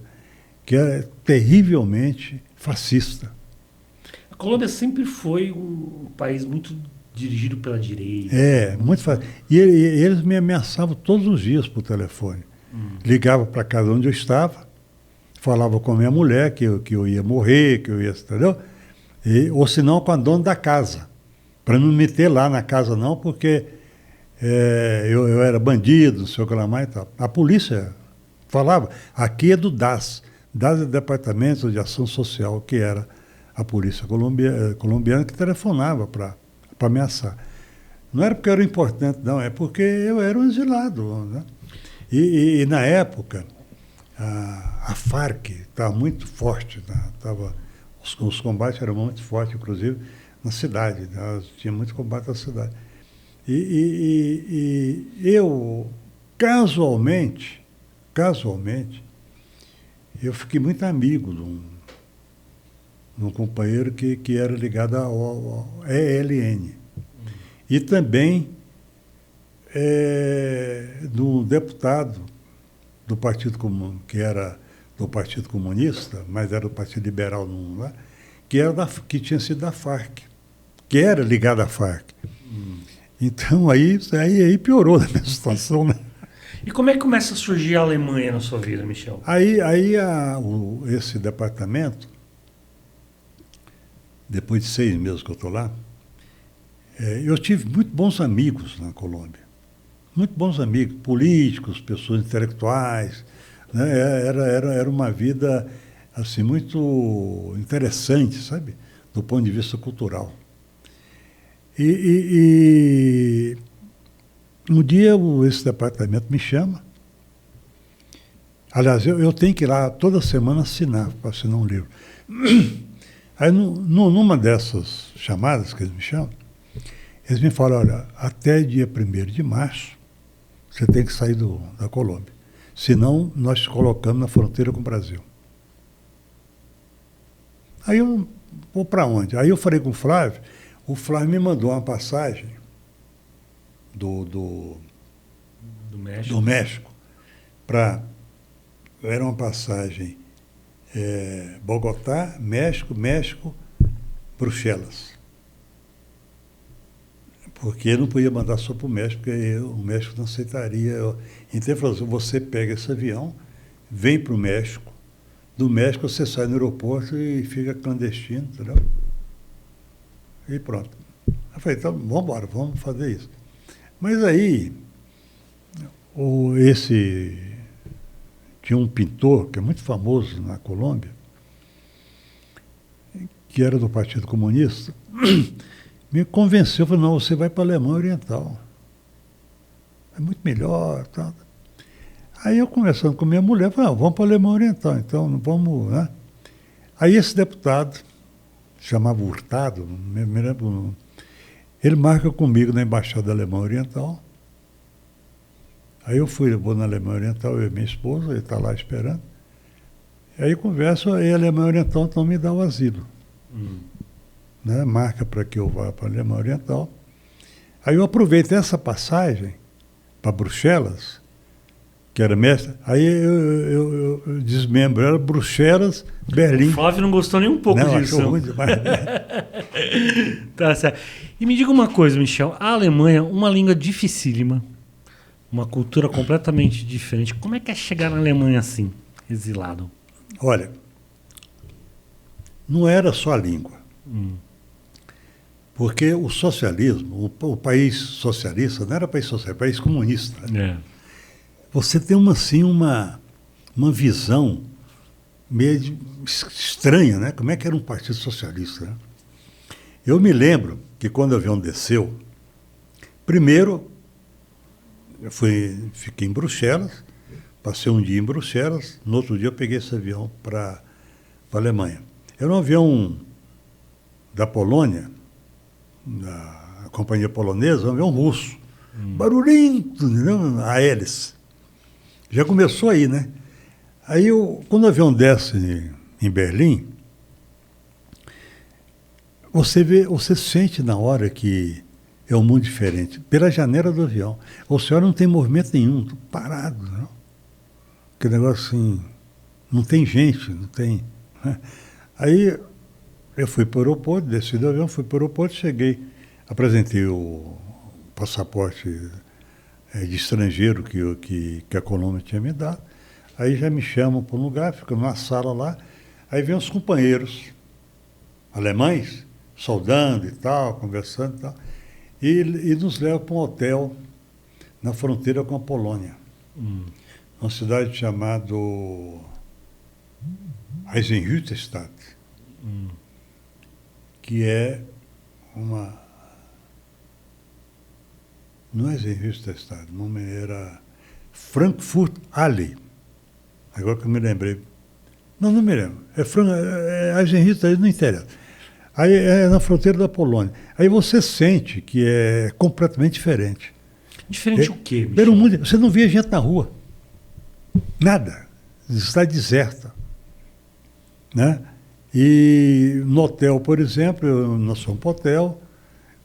que é terrivelmente fascista. Colômbia sempre foi um país muito dirigido pela direita. Muito fácil. E eles me ameaçavam todos os dias por telefone. Ligava para casa onde eu estava, falava com a minha mulher que eu ia morrer, que eu ia, entendeu? Ou se não com a dona da casa, para não me meter lá na casa não, porque eu era bandido, não sei o que lá mais e tal. A polícia falava, aqui é do DAS é Departamento de Ação Social, que era a polícia colombiana que telefonava para ameaçar. Não era porque eu era importante, não, é porque eu era um exilado, né? E na época, a Farc estava muito forte, né? Os combates eram muito fortes, inclusive na cidade, né? Tinha muito combate na cidade. E eu, casualmente, eu fiquei muito amigo de um companheiro que era ligado ao ELN. E também do deputado do Partido Comum, que era do Partido Comunista, mas era do Partido Liberal, lá, que tinha sido da Farc, que era ligado à Farc. Então aí piorou a minha situação, né? E como é que começa a surgir a Alemanha na sua vida, Michel? Esse departamento, depois de 6 meses que eu estou lá, eu tive muito bons amigos na Colômbia. Muito bons amigos, políticos, pessoas intelectuais, né? Era uma vida assim, muito interessante, sabe? Do ponto de vista cultural. E um dia esse departamento me chama. Aliás, eu tenho que ir lá toda semana para assinar um livro. Aí, numa dessas chamadas que eles me chamam, eles me falam, olha, até dia 1º de março, você tem que sair da Colômbia. Senão, nós te colocamos na fronteira com o Brasil. Aí eu vou para onde? Aí eu falei com o Flávio me mandou uma passagem do México era uma passagem Bogotá, México, Bruxelas. Porque eu não podia mandar só para o México, porque o México não aceitaria. Então ele falou assim, você pega esse avião, vem para o México, do México você sai no aeroporto e fica clandestino, entendeu? E pronto. Eu falei, então vamos embora, vamos fazer isso. Mas aí, tinha um pintor, que é muito famoso na Colômbia, que era do Partido Comunista, me convenceu, falou, não, você vai para a Alemanha Oriental. É muito melhor. Tal. Aí eu conversando com minha mulher, falei, vamos para a Alemanha Oriental, então não vamos, né? Aí esse deputado, chamava Hurtado, me lembro, ele marca comigo na Embaixada da Alemanha Oriental. Aí eu vou na Alemanha Oriental, eu e minha esposa, ele está lá esperando. Aí eu converso, aí a Alemanha Oriental então me dá o asilo. Né? Marca para que eu vá para a Alemanha Oriental. Aí eu aproveito essa passagem para Bruxelas, que era mestre, aí eu desmembro, era Bruxelas, Berlim. O Flávio não gostou nem um pouco disso. Achou ruim demais. Tá certo. E me diga uma coisa, Michel, a Alemanha, uma língua dificílima, uma cultura completamente diferente. Como é que é chegar na Alemanha assim, exilado? Olha, não era só a língua. Porque o socialismo, o país socialista, não era país socialista, era país comunista. Né? Você tem uma visão meio estranha, né? Como é que era um partido socialista? Né? Eu me lembro que quando o avião desceu, primeiro fiquei em Bruxelas, passei um dia em Bruxelas, no outro dia eu peguei esse avião para a Alemanha. Era um avião da Polônia, da companhia polonesa, um avião russo. Barulhinho, entendeu? A hélice. Já começou aí, né? Aí, quando o avião desce em Berlim, você sente na hora que é um mundo diferente. Pela janela do avião. O senhor não tem movimento nenhum, parado, não? Aquele negócio assim, não tem gente, não tem. Né? Aí Eu fui para o aeroporto, desci do avião, fui para o aeroporto, cheguei, apresentei o passaporte de estrangeiro que a Colômbia tinha me dado. Aí já me chamam para um lugar, fico numa sala lá, aí vem os companheiros alemães, saudando e tal, conversando e tal, e nos levam para um hotel na fronteira com a Polônia. Uma cidade chamada Eisenhüttenstadt, que é uma... Não é Eisenhüttenstadt, o nome era Frankfurt Halle. Agora que eu me lembrei. Não me lembro. É Eisenhüttenstadt, não interessa. Aí é na fronteira da Polônia. Aí você sente que é completamente diferente. Diferente o quê, Michel? Pelo mundo, você não via gente na rua. Nada. Está deserta. Né? E no hotel, por exemplo, nós fomos para o hotel,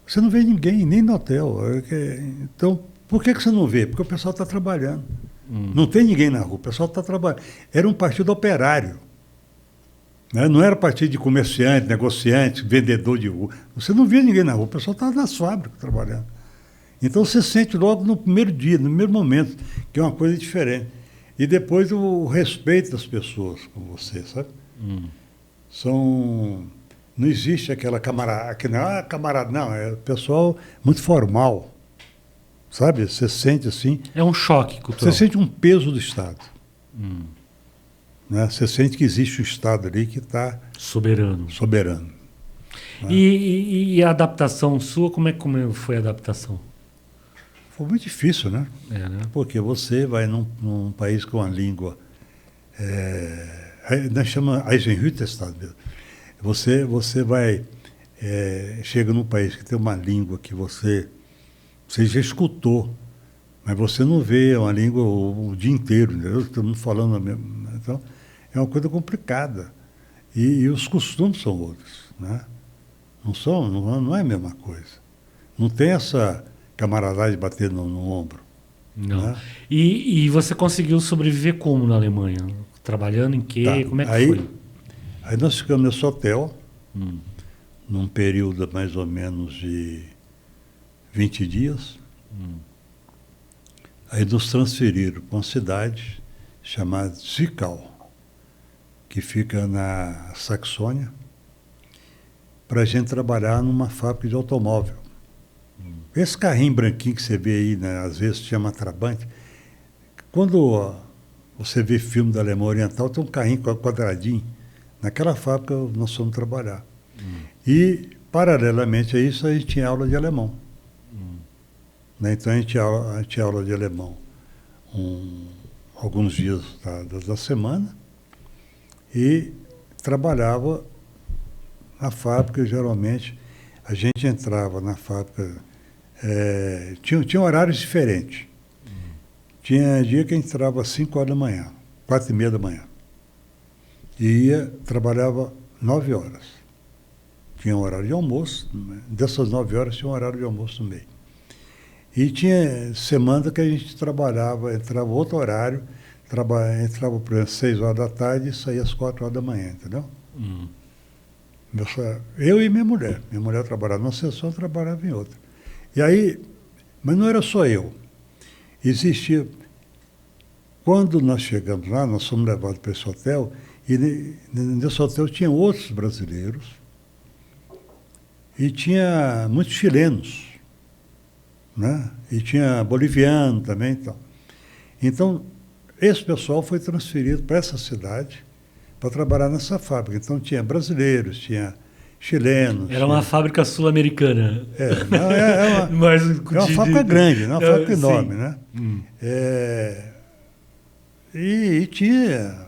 você não vê ninguém, nem no hotel. Então, por que você não vê? Porque o pessoal está trabalhando. Não tem ninguém na rua, o pessoal está trabalhando. Era um partido operário. Né? Não era partido de comerciante, negociante, vendedor de rua. Você não via ninguém na rua, o pessoal estava nas fábricas trabalhando. Então você sente logo no primeiro dia, no primeiro momento, que é uma coisa diferente. E depois o respeito das pessoas com você, sabe? Não existe aquela camarada, não, é o pessoal muito formal, sabe? Você sente assim... É um choque cultural. Você sente um peso do Estado. Né? Você sente que existe um Estado ali que está... Soberano. Né? E a adaptação sua, como foi a adaptação? Foi muito difícil, né? Né? Porque você vai num país com uma língua... nós chamamos Eisenhüttenstadt mesmo. Você vai... chega num país que tem uma língua que você já escutou, mas você não vê uma língua o dia inteiro, entendeu? Estamos falando a mesma... Então, é uma coisa complicada. E os costumes são outros, né? Não é a mesma coisa. Não tem essa camaradagem bater no ombro. Não. Né? E você conseguiu sobreviver como na Alemanha? Trabalhando em quê? Tá. Como é que foi? Aí nós ficamos nesse hotel, num período mais ou menos de 20 dias. Aí nos transferiram para uma cidade chamada Zwickau, que fica na Saxônia, para a gente trabalhar numa fábrica de automóvel. Esse carrinho branquinho que você vê aí, né, às vezes se chama Trabant. Quando você vê filme da Alemanha Oriental, tem um carrinho quadradinho. Naquela fábrica nós fomos trabalhar. E, paralelamente a isso, a gente tinha aula de alemão. Né? Então a gente tinha aula de alemão alguns dias da semana e trabalhava na fábrica. Geralmente a gente entrava na fábrica, tinha horários diferentes. Tinha dia que a gente entrava às 5 horas da manhã, 4h30 da manhã. E trabalhava 9 horas. Tinha um horário de almoço, dessas 9 horas tinha um horário de almoço no meio. E tinha semana que a gente trabalhava, entrava outro horário, entrava, por exemplo, 6 horas da tarde e saía às 4 horas da manhã, entendeu? Eu e minha mulher. Minha mulher trabalhava numa seção, eu trabalhava em outra. E aí, mas não era só eu. Existia... Quando nós chegamos lá, nós fomos levados para esse hotel, e nesse hotel tinha outros brasileiros, e tinha muitos chilenos, né? E tinha boliviano também e tal. Então, esse pessoal foi transferido para essa cidade para trabalhar nessa fábrica. Então, tinha brasileiros, tinha chilenos. Era uma fábrica sul-americana. É uma fábrica grande, né? Uma fábrica enorme, né? E tinha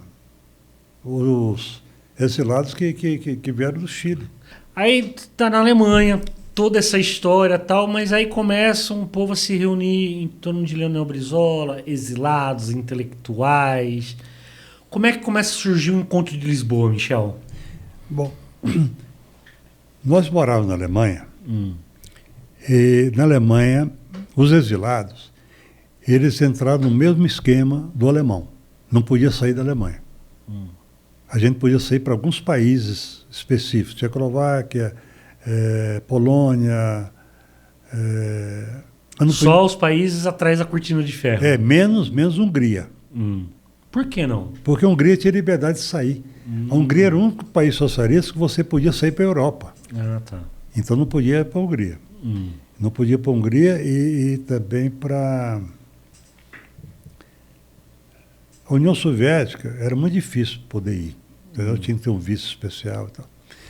os exilados que vieram do Chile. Aí tá na Alemanha, toda essa história e tal, mas aí começa um povo a se reunir em torno de Leonel Brizola, exilados, intelectuais. Como é que começa a surgir o Encontro de Lisboa, Michel? Bom, nós morávamos na Alemanha, e na Alemanha, os exilados, eles entraram no mesmo esquema do alemão. Não podia sair da Alemanha. a gente podia sair para alguns países específicos, Tchecoslováquia, Polônia. Só os países atrás da cortina de ferro. Menos Hungria. Por que não? Porque a Hungria tinha liberdade de sair. A Hungria era o único país socialista que você podia sair para a Europa. Ah, tá. Então não podia ir para a Hungria. Não podia ir para a Hungria e também para a União Soviética. Era muito difícil poder ir. Entendeu? Tinha que ter um visto especial e tal.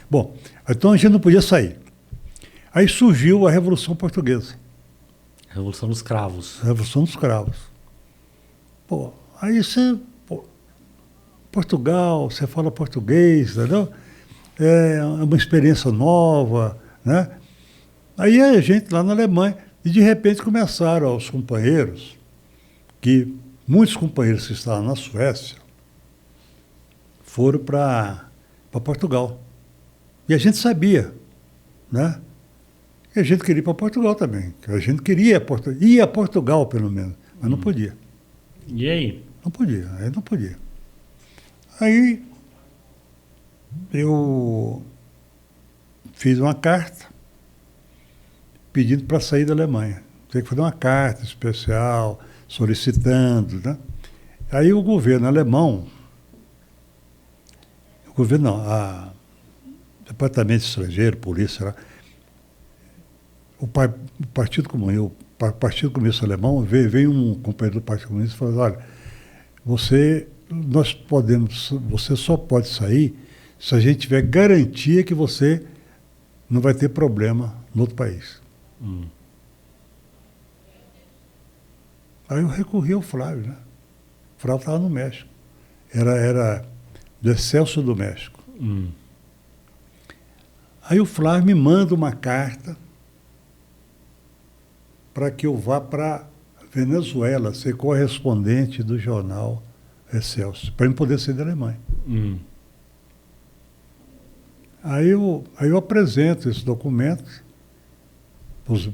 Bom, então a gente não podia sair. Aí surgiu a Revolução Portuguesa. Revolução dos Cravos. Revolução dos Cravos. Pô, aí você... Portugal, você fala português, entendeu? É uma experiência nova, né? Aí a gente lá na Alemanha, e de repente começaram os companheiros, que muitos companheiros que estavam na Suécia, foram para Portugal. E a gente sabia, né? E a gente queria ir para Portugal também. A gente queria ir a Portugal, pelo menos, mas não podia. E aí? Não podia, aí não podia. Aí eu fiz uma carta pedindo para sair da Alemanha. Tinha que fazer uma carta especial, solicitando, né? Aí o governo alemão, a Departamento Estrangeiro, polícia lá, o Partido Comunista Alemão, veio um companheiro do Partido Comunista e falou: olha, você só pode sair se a gente tiver garantia que você não vai ter problema no outro país. Aí eu recorri ao Flávio, né? O Flávio estava no México. Era do Excelsior do México. Aí o Flávio me manda uma carta para que eu vá para Venezuela, ser correspondente do jornal Excelsior, para eu poder sair da Alemanha. Aí eu apresento esse documento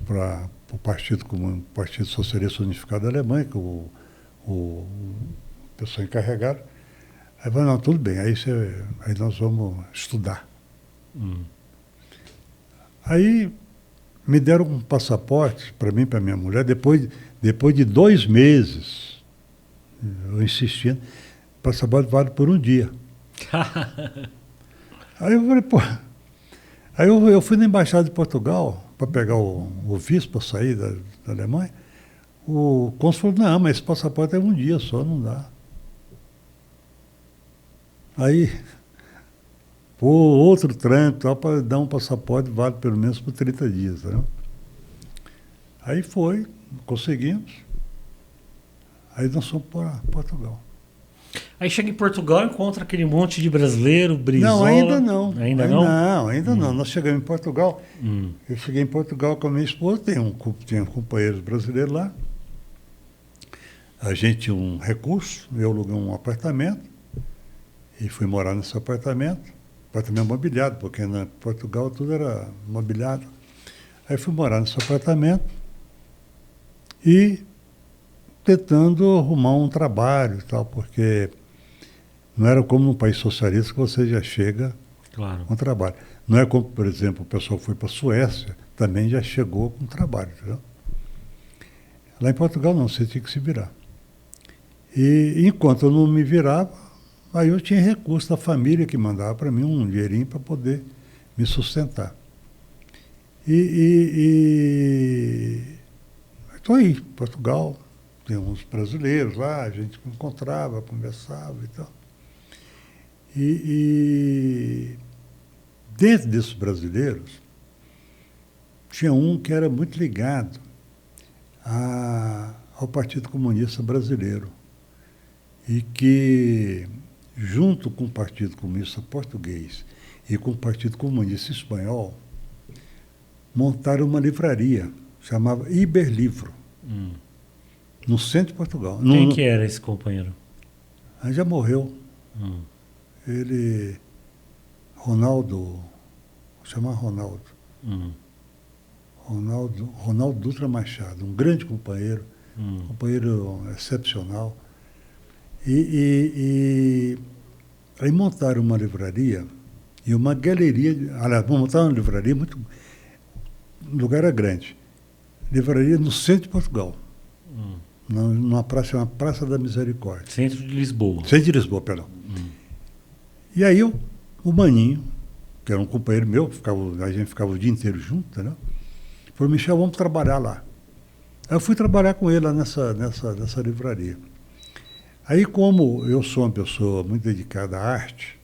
para o Partido Socialista Unificado da Alemanha, que o pessoal encarregado. Aí falou: não, tudo bem, aí nós vamos estudar. Aí me deram um passaporte para mim e para minha mulher, depois de 2 meses, eu insistindo, o passaporte vale por um dia. Aí eu falei, pô... Aí eu fui na Embaixada de Portugal para pegar o visto para sair da Alemanha. O cônsul falou: não, mas esse passaporte é um dia só, não dá. Aí, outro trâmite para dar um passaporte vale pelo menos por 30 dias. Né? Aí conseguimos. Aí nós fomos para Portugal. Aí chega em Portugal e encontra aquele monte de brasileiro, Brizola. Não, ainda não. Ainda não? Não, ainda não. Nós chegamos em Portugal. Eu cheguei em Portugal com a minha esposa, tinha companheiros brasileiros lá. A gente tinha um recurso, eu aluguei um apartamento e fui morar nesse apartamento mobiliado, porque em Portugal tudo era mobiliado. Aí fui morar nesse apartamento e tentando arrumar um trabalho e tal, porque não era como num país socialista que você já chega com trabalho. Não é como, por exemplo, o pessoal foi para a Suécia, também já chegou com trabalho, entendeu? Lá em Portugal não, você tinha que se virar. E enquanto eu não me virava, aí eu tinha recurso da família que mandava para mim um dinheirinho para poder me sustentar. Estou aí, Portugal, tem uns brasileiros lá, a gente encontrava, conversava e tal. E dentro desses brasileiros, tinha um que era muito ligado ao Partido Comunista Brasileiro e que, junto com o Partido Comunista Português e com o Partido Comunista Espanhol, montaram uma livraria, chamava Iberlivro, no centro de Portugal. Quem que era esse companheiro? Aí já morreu. Ele, chama Ronaldo. Ronaldo Dutra Machado, um grande companheiro, companheiro excepcional. E Aí montaram uma livraria e uma galeria. Aliás, montaram uma livraria muito. O lugar era grande. Livraria no centro de Portugal. Numa praça, uma Praça da Misericórdia. Centro de Lisboa. Centro de Lisboa, perdão. E aí o Maninho, que era um companheiro meu, a gente ficava o dia inteiro junto, entendeu? Falou, Michel, vamos trabalhar lá. Aí eu fui trabalhar com ele lá nessa livraria. Aí, como eu sou uma pessoa muito dedicada à arte,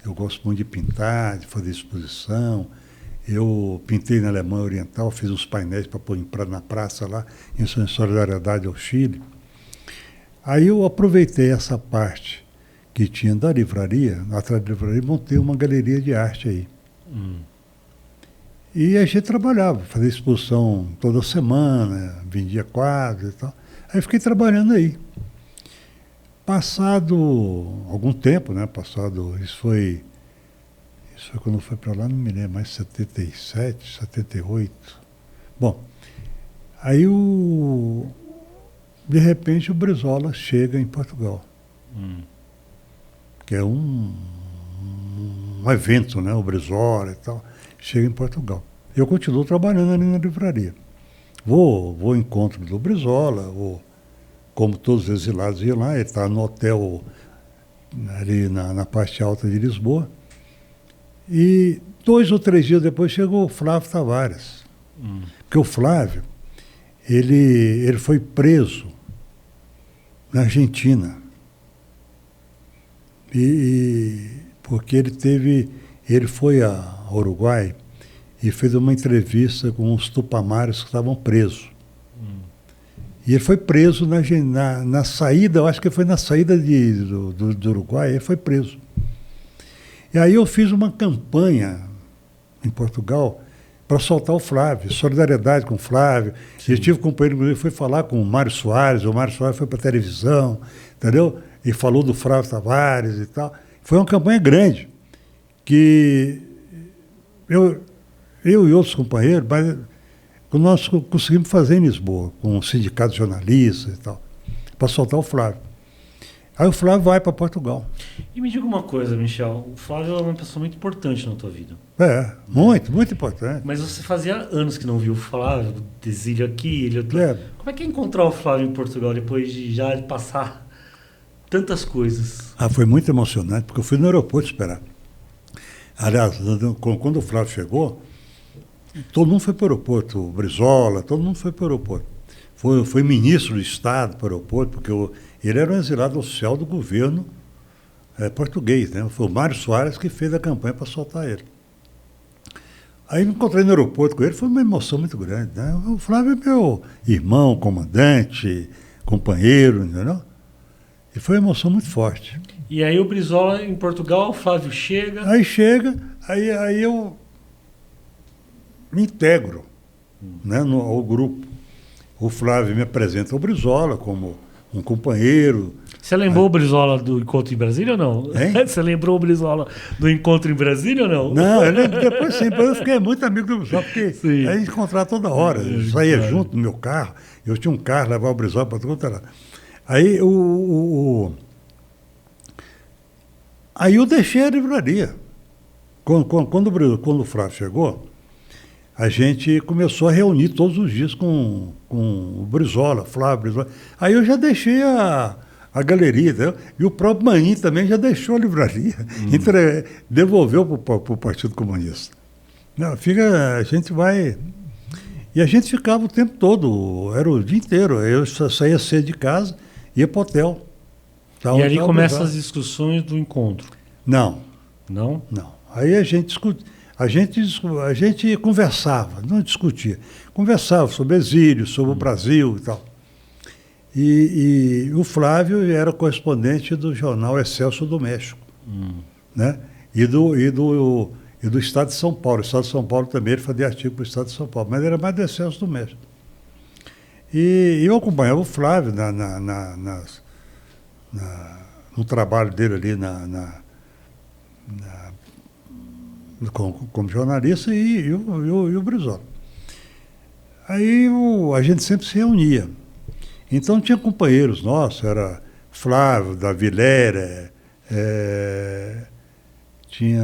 eu gosto muito de pintar, de fazer exposição, eu pintei na Alemanha Oriental, fiz uns painéis para pôr na praça lá, em solidariedade ao Chile. Aí eu aproveitei essa parte que tinha da livraria, atrás da livraria, montei uma galeria de arte aí. E a gente trabalhava, fazia exposição toda semana, vendia quadros e tal. Aí fiquei trabalhando aí. Passado algum tempo, né? Isso foi quando eu fui para lá, não me lembro, mais 77, 78. Bom, aí de repente o Brizola chega em Portugal. Que é um evento, né? O Brizola e tal, chega em Portugal. Eu continuo trabalhando ali na livraria. Vou ao encontro do Brizola, como todos os exilados iam lá, ele está no hotel ali na parte alta de Lisboa. E 2 ou 3 dias depois chegou o Flávio Tavares. Porque o Flávio, ele foi preso na Argentina. Porque ele foi ao Uruguai e fez uma entrevista com os tupamaros que estavam presos. E ele foi preso na saída, eu acho que foi na saída do Uruguai, ele foi preso. E aí eu fiz uma campanha em Portugal para soltar o Flávio, solidariedade com o Flávio. Sim. Eu tive um companheiro que foi falar com o Mário Soares foi para a televisão, entendeu? E falou do Flávio Tavares e tal. Foi uma campanha grande, que eu e outros companheiros, mas nós conseguimos fazer em Lisboa, com o sindicato de jornalistas e tal, para soltar o Flávio. Aí o Flávio vai para Portugal. E me diga uma coisa, Michel, o Flávio é uma pessoa muito importante na tua vida. Muito importante. Mas você fazia anos que não viu o Flávio, exílio aqui, ele outro. Como é que é encontrar o Flávio em Portugal depois de já passar tantas coisas? Foi muito emocionante, porque eu fui no aeroporto esperar. Aliás, quando o Flávio chegou, todo mundo foi para o aeroporto, o Brizola, todo mundo foi para o aeroporto. Foi ministro do Estado para o aeroporto, porque ele era um exilado oficial do governo português, né? Foi o Mário Soares que fez a campanha para soltar ele. Aí me encontrei no aeroporto com ele, foi uma emoção muito grande, né? O Flávio é meu irmão, comandante, companheiro, entendeu? E foi uma emoção muito forte. E aí o Brizola em Portugal, o Flávio chega... Aí eu me integro, né, ao grupo. O Flávio me apresenta ao Brizola como um companheiro. Você lembrou o Brizola do encontro em Brasília ou não? Hein? Você lembrou o Brizola do encontro em Brasília ou não? Não, depois sim, eu fiquei muito amigo do Brizola, porque a gente encontrava toda hora, saía junto no meu carro, eu tinha um carro, levava o Brizola para tudo lá. Aí aí eu deixei a livraria. Quando o Flávio chegou, a gente começou a reunir todos os dias com o Brizola, Flávio Brizola. Aí eu já deixei a galeria, entendeu? E o próprio Maninho também já deixou a livraria, devolveu para o Partido Comunista. Não, a gente vai... E a gente ficava o tempo todo, era o dia inteiro. Eu saía cedo de casa, ia para o hotel. E ali começam as discussões do encontro? Não. Não? Não. Aí a gente discute. A gente conversava, não discutia. Conversava sobre exílio, sobre o Brasil e tal. E o Flávio era correspondente do jornal Excelsior do México, né? E do Estado de São Paulo. O Estado de São Paulo também, ele fazia artigo para o Estado de São Paulo, mas era mais do Excelsior do México. E eu acompanhava o Flávio no trabalho dele ali como jornalista e o Brizola. Aí a gente sempre se reunia. Então tinha companheiros nossos, era Flávio, Davi Lera, Tinha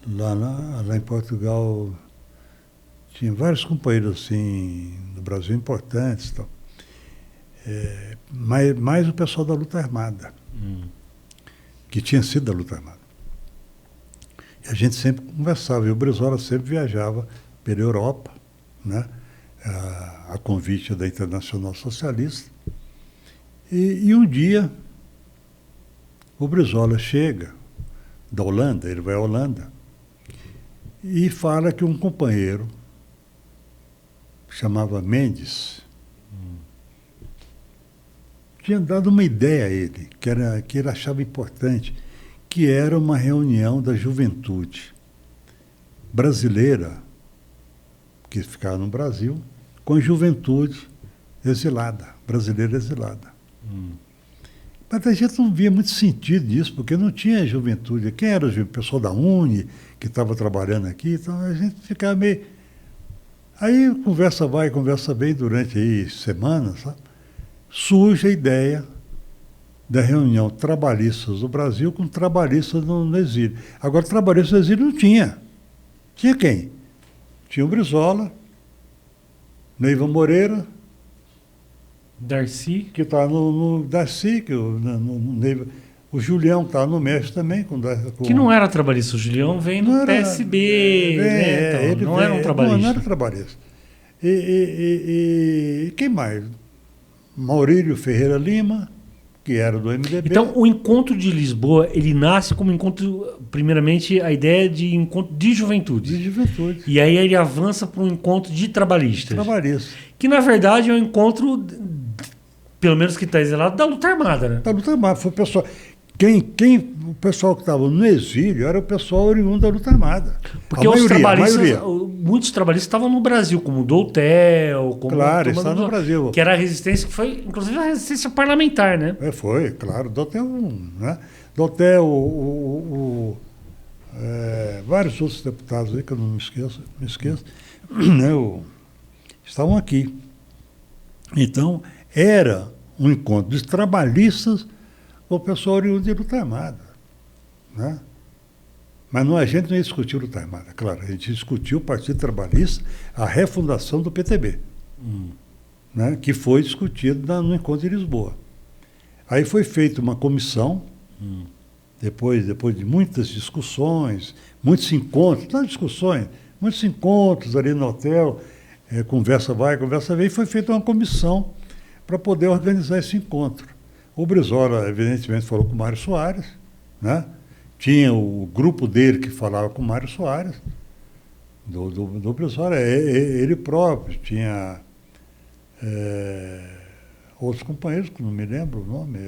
lá em Portugal, tinha vários companheiros assim, do Brasil importantes e tal. Mais o pessoal da luta armada, que tinha sido da luta armada. E a gente sempre conversava, e o Brizola sempre viajava pela Europa, né, a convite da Internacional Socialista. E um dia, o Brizola chega da Holanda, ele vai à Holanda, e fala que um companheiro, chamava Mendes, tinha dado uma ideia a ele, que ele achava importante, que era uma reunião da juventude brasileira, que ficava no Brasil, com a juventude exilada, brasileira exilada. Mas a gente não via muito sentido nisso, porque não tinha juventude. Quem era o pessoal da Uni, que estava trabalhando aqui, então a gente ficava meio... Aí conversa vai, conversa vem, durante aí semanas, sabe? Surge a ideia da reunião trabalhistas do Brasil com trabalhistas no exílio. Agora, trabalhistas no exílio não tinha. Tinha quem? Tinha o Brizola, Neiva Moreira, Darcy. que está no Darcy, o Julião está no México também. Que não era trabalhista, o Julião vem do PSB, né? Então, não era um trabalhista. Não era trabalhista. E quem mais? Maurílio Ferreira Lima, que era do MDB. Então, o encontro de Lisboa, ele nasce como encontro, primeiramente, a ideia de encontro de juventude. De juventude. E aí ele avança para um encontro de trabalhistas. Trabalhistas. Que, na verdade, é um encontro, pelo menos que está exilado, da luta armada, né? Da luta armada. Foi o pessoal... o pessoal que estava no exílio era o pessoal oriundo da luta armada. Porque os trabalhistas, muitos trabalhistas estavam no Brasil, como o Doutel, como... Claro, estavam no Brasil. Que era a resistência, que foi, inclusive, a resistência parlamentar, né? Foi, claro. Doutel, né? Doutel, vários outros deputados aí, que eu não me esqueço, né, estavam aqui. Então, era um encontro de trabalhistas o pessoal oriundo de luta armada, né? Mas a gente não ia discutir luta armada, claro, a gente discutiu o Partido Trabalhista, a refundação do PTB, né? Que foi discutido no encontro de Lisboa. Aí foi feita uma comissão, depois de muitas discussões, muitos encontros, não discussões, muitos encontros ali no hotel, conversa vai, conversa vem, e foi feita uma comissão para poder organizar esse encontro. O Brizola, evidentemente, falou com o Mário Soares, né? Tinha o grupo dele que falava com o Mário Soares, do Brizola, ele próprio, tinha outros companheiros, que não me lembro o nome,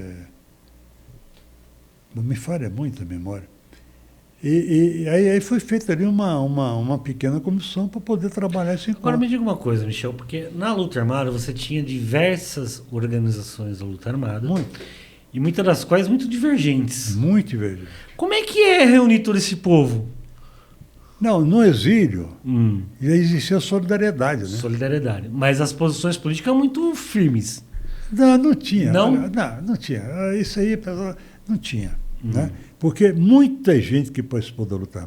não me falha muito a memória. E aí foi feita ali uma pequena comissão para poder trabalhar esse encontro. Agora me diga uma coisa, Michel, porque na luta armada você tinha diversas organizações da luta armada. Muito. E muitas das quais muito divergentes. Muito divergente. Como é que é reunir todo esse povo? Não, no exílio já existia solidariedade, né? Solidariedade. Mas as posições políticas muito firmes. Não tinha. Não? Não tinha. Isso aí não tinha. Né? Porque muita gente que participou da luta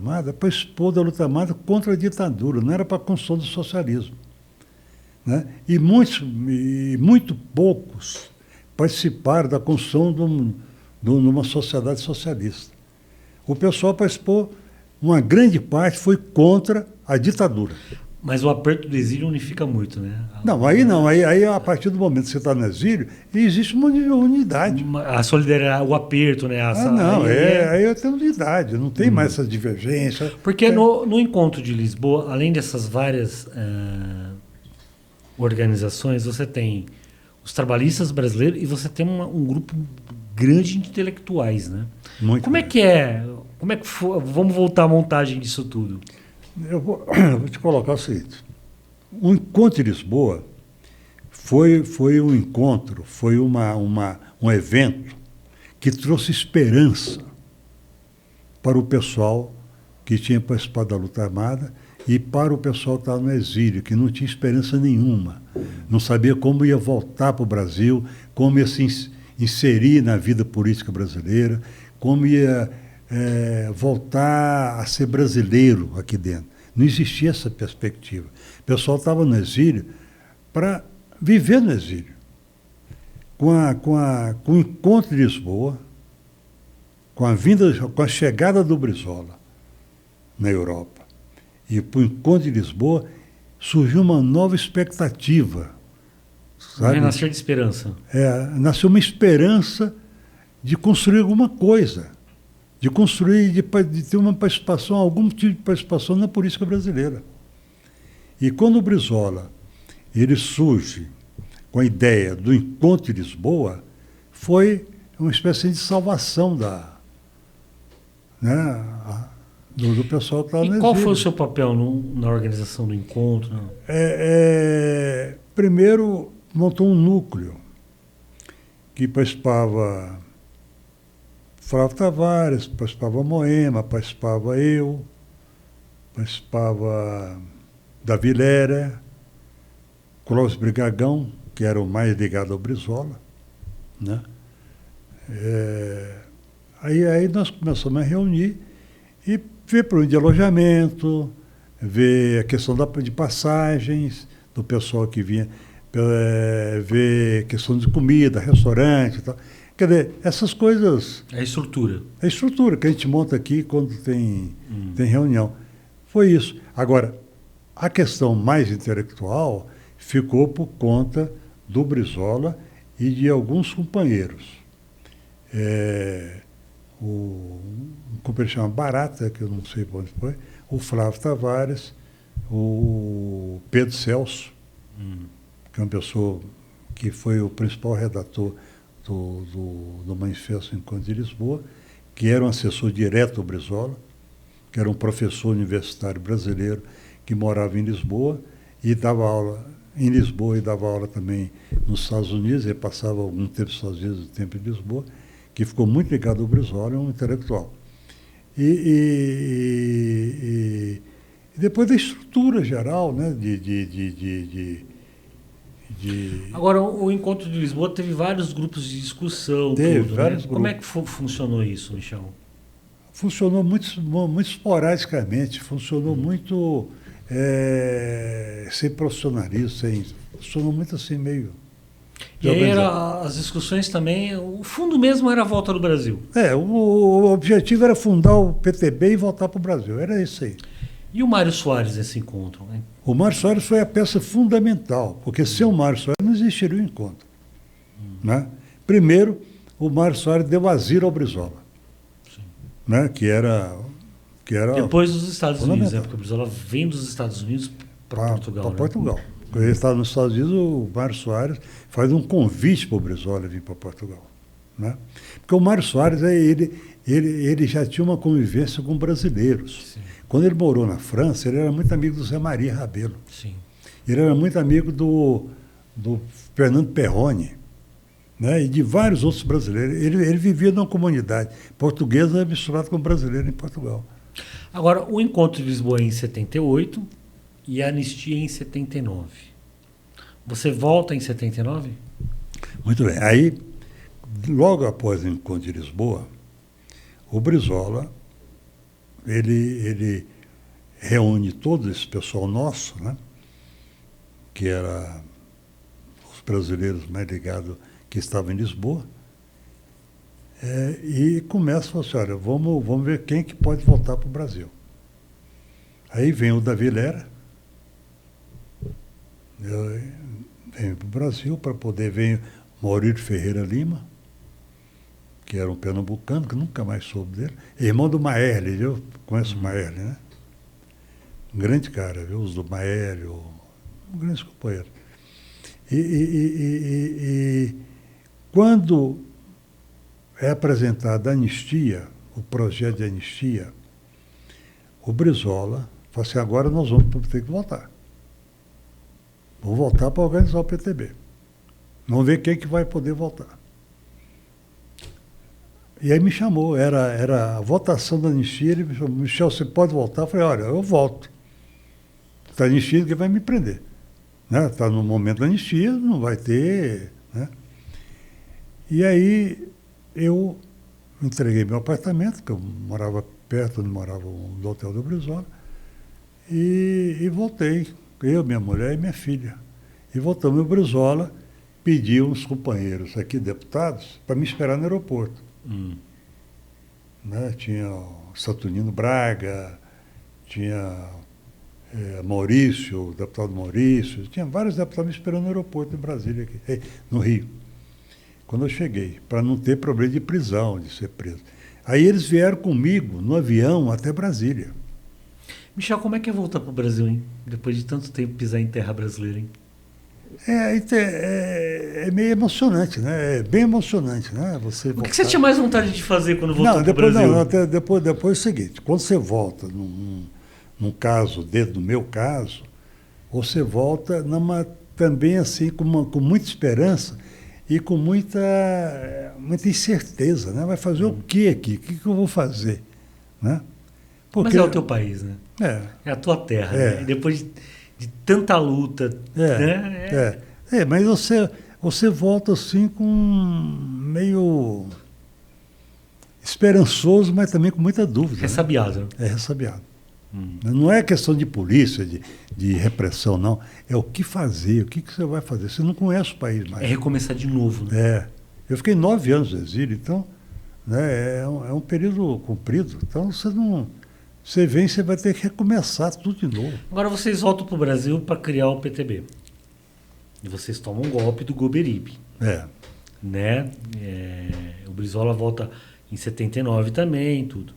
armada contra a ditadura, não era para a construção do socialismo. Né? E muito poucos participaram da construção de uma sociedade socialista. O pessoal participou, uma grande parte foi contra a ditadura. Mas o aperto do exílio unifica muito, né? Não, aí a partir do momento que você está no exílio, existe uma unidade. A solidariedade, o aperto, né? Aí eu tenho unidade, não tem mais essa divergência. Porque no encontro de Lisboa, além dessas várias organizações, você tem os trabalhistas brasileiros e você tem um grupo grande de intelectuais, né? Muito Como grande. é que é? Como é que foi? Vamos voltar à montagem disso tudo. Eu vou te colocar o seguinte. O encontro de Lisboa foi um encontro, foi um evento que trouxe esperança para o pessoal que tinha participado da luta armada e para o pessoal que estava no exílio, que não tinha esperança nenhuma. Não sabia como ia voltar para o Brasil, como ia se inserir na vida política brasileira, como ia voltar a ser brasileiro aqui dentro. Não existia essa perspectiva. O pessoal estava no exílio para viver no exílio. Com o encontro de Lisboa, com a chegada do Brizola na Europa e para o encontro de Lisboa, surgiu uma nova expectativa. Um renascer de esperança. Nasceu uma esperança de construir alguma coisa, de construir, de ter uma participação, algum tipo de participação na política brasileira. E quando o Brizola ele surge com a ideia do encontro de Lisboa, foi uma espécie de salvação do pessoal que estava no exílio. E qual foi o seu papel na organização do encontro? Primeiro, montou um núcleo que participava Flávio Tavares, participava Moema, participava eu, participava Davi Lera, Clóvis Brigagão, que era o mais ligado ao Brizola, né? Aí nós começamos a reunir e ver problema de alojamento, ver a questão de passagens do pessoal que vinha, ver questão de comida, restaurante e tal. Quer dizer, essas coisas... É a estrutura. É a estrutura que a gente monta aqui quando tem reunião. Foi isso. Agora, a questão mais intelectual ficou por conta do Brizola e de alguns companheiros. Um companheiro chama Barata, que eu não sei para onde foi, o Flávio Tavares, o Pedro Celso, que é uma pessoa que foi o principal redator do Manifesto Encontro de Lisboa, que era um assessor direto do Brizola, que era um professor universitário brasileiro que morava em Lisboa e dava aula em Lisboa e dava aula também nos Estados Unidos. Ele passava algum tempo nos Estados Unidos, tempo em Lisboa, que ficou muito ligado ao Brizola, é um intelectual. E depois da estrutura geral, né, Agora, o Encontro de Lisboa teve vários grupos de discussão. Teve tudo, vários né? grupos. Como é que funcionou isso, Michel? Funcionou muito esporadicamente, funcionou muito sem profissionalismo, funcionou muito assim, meio... E aí as discussões também, o fundo mesmo era a volta do Brasil. O objetivo era fundar o PTB e voltar para o Brasil, era isso aí. E o Mário Soares nesse encontro? Né? O Mário Soares foi a peça fundamental, porque sem o Mário Soares não existiria o encontro. Né? Primeiro, o Mário Soares deu asilo ao Brizola, né? que era depois dos Estados Unidos, né? Porque o Brizola vem dos Estados Unidos para Portugal. Para né? Portugal. Quando ele estava nos Estados Unidos, o Mário Soares faz um convite para o Brizola vir para Portugal. Né? Porque o Mário Soares, ele já tinha uma convivência com brasileiros. Sim. Quando ele morou na França, ele era muito amigo do Zé Maria Rabelo. Sim. Ele era muito amigo do Fernando Perrone, né? E de vários outros brasileiros. Ele vivia numa comunidade portuguesa misturada com brasileiro em Portugal. Agora, o Encontro de Lisboa é em 78 e a Anistia em 79. Você volta em 79? Muito bem. Aí, logo após o Encontro de Lisboa, o Brizola, ele reúne todo esse pessoal nosso, né? Que era os brasileiros mais ligados que estavam em Lisboa, e começa a falar assim, olha, vamos ver quem que pode voltar para o Brasil. Aí vem o Davi Lera, vem para o Brasil para poder ver Maurício Ferreira Lima, que era um pernambucano, que nunca mais soube dele, irmão do Maerli, viu? Conhece o Maerli, né? Um grande cara, viu? Os do Maerli, um grande companheiro. E quando é apresentada a anistia, o projeto de anistia, o Brizola fala assim, agora nós vamos ter que voltar. Vamos voltar para organizar o PTB. Vamos ver quem que vai poder voltar. E aí me chamou, era a votação da anistia, ele me chamou, Michel, você pode voltar? Eu falei, olha, eu volto. Está anistia que vai me prender. Está no momento da anistia, não vai ter... Né? E aí eu entreguei meu apartamento, que eu morava perto onde morava do Hotel do Brizola, e voltei. Eu, minha mulher e minha filha. E voltamos ao Brizola, pedi uns companheiros aqui, deputados, para me esperar no aeroporto. Né? Tinha o Saturnino Braga, tinha Maurício, o deputado Maurício, tinha vários deputados me esperando no aeroporto em Brasília, aqui, no Rio. Quando eu cheguei, para não ter problema de prisão, de ser preso. Aí eles vieram comigo no avião até Brasília. Michel, como é que é voltar para o Brasil, hein? Depois de tanto tempo pisar em terra brasileira, hein? É meio emocionante, né? É bem emocionante, né? Você O que você tinha mais vontade de fazer quando voltou para o depois, Brasil? Não, até depois é o seguinte, quando você volta, num caso, dentro do meu caso, você volta também assim, com muita esperança e com muita incerteza, né? Vai fazer o quê aqui? O que eu vou fazer? Né? Mas é o teu país, né? É a tua terra, né? E depois de tanta luta, né? Mas você volta assim com meio esperançoso, mas também com muita dúvida. Ressabiado. Né? É ressabiado. Não é questão de polícia, de repressão, não. É o que fazer, o que você vai fazer. Você não conhece o país mais. É recomeçar de novo, né? Eu fiquei 9 anos no exílio, então, né, é um período comprido. Então você vem, você vai ter que recomeçar tudo de novo. Agora vocês voltam para o Brasil para criar o PTB. E vocês tomam um golpe do Goberibe. Né? O Brizola volta em 79 também, tudo.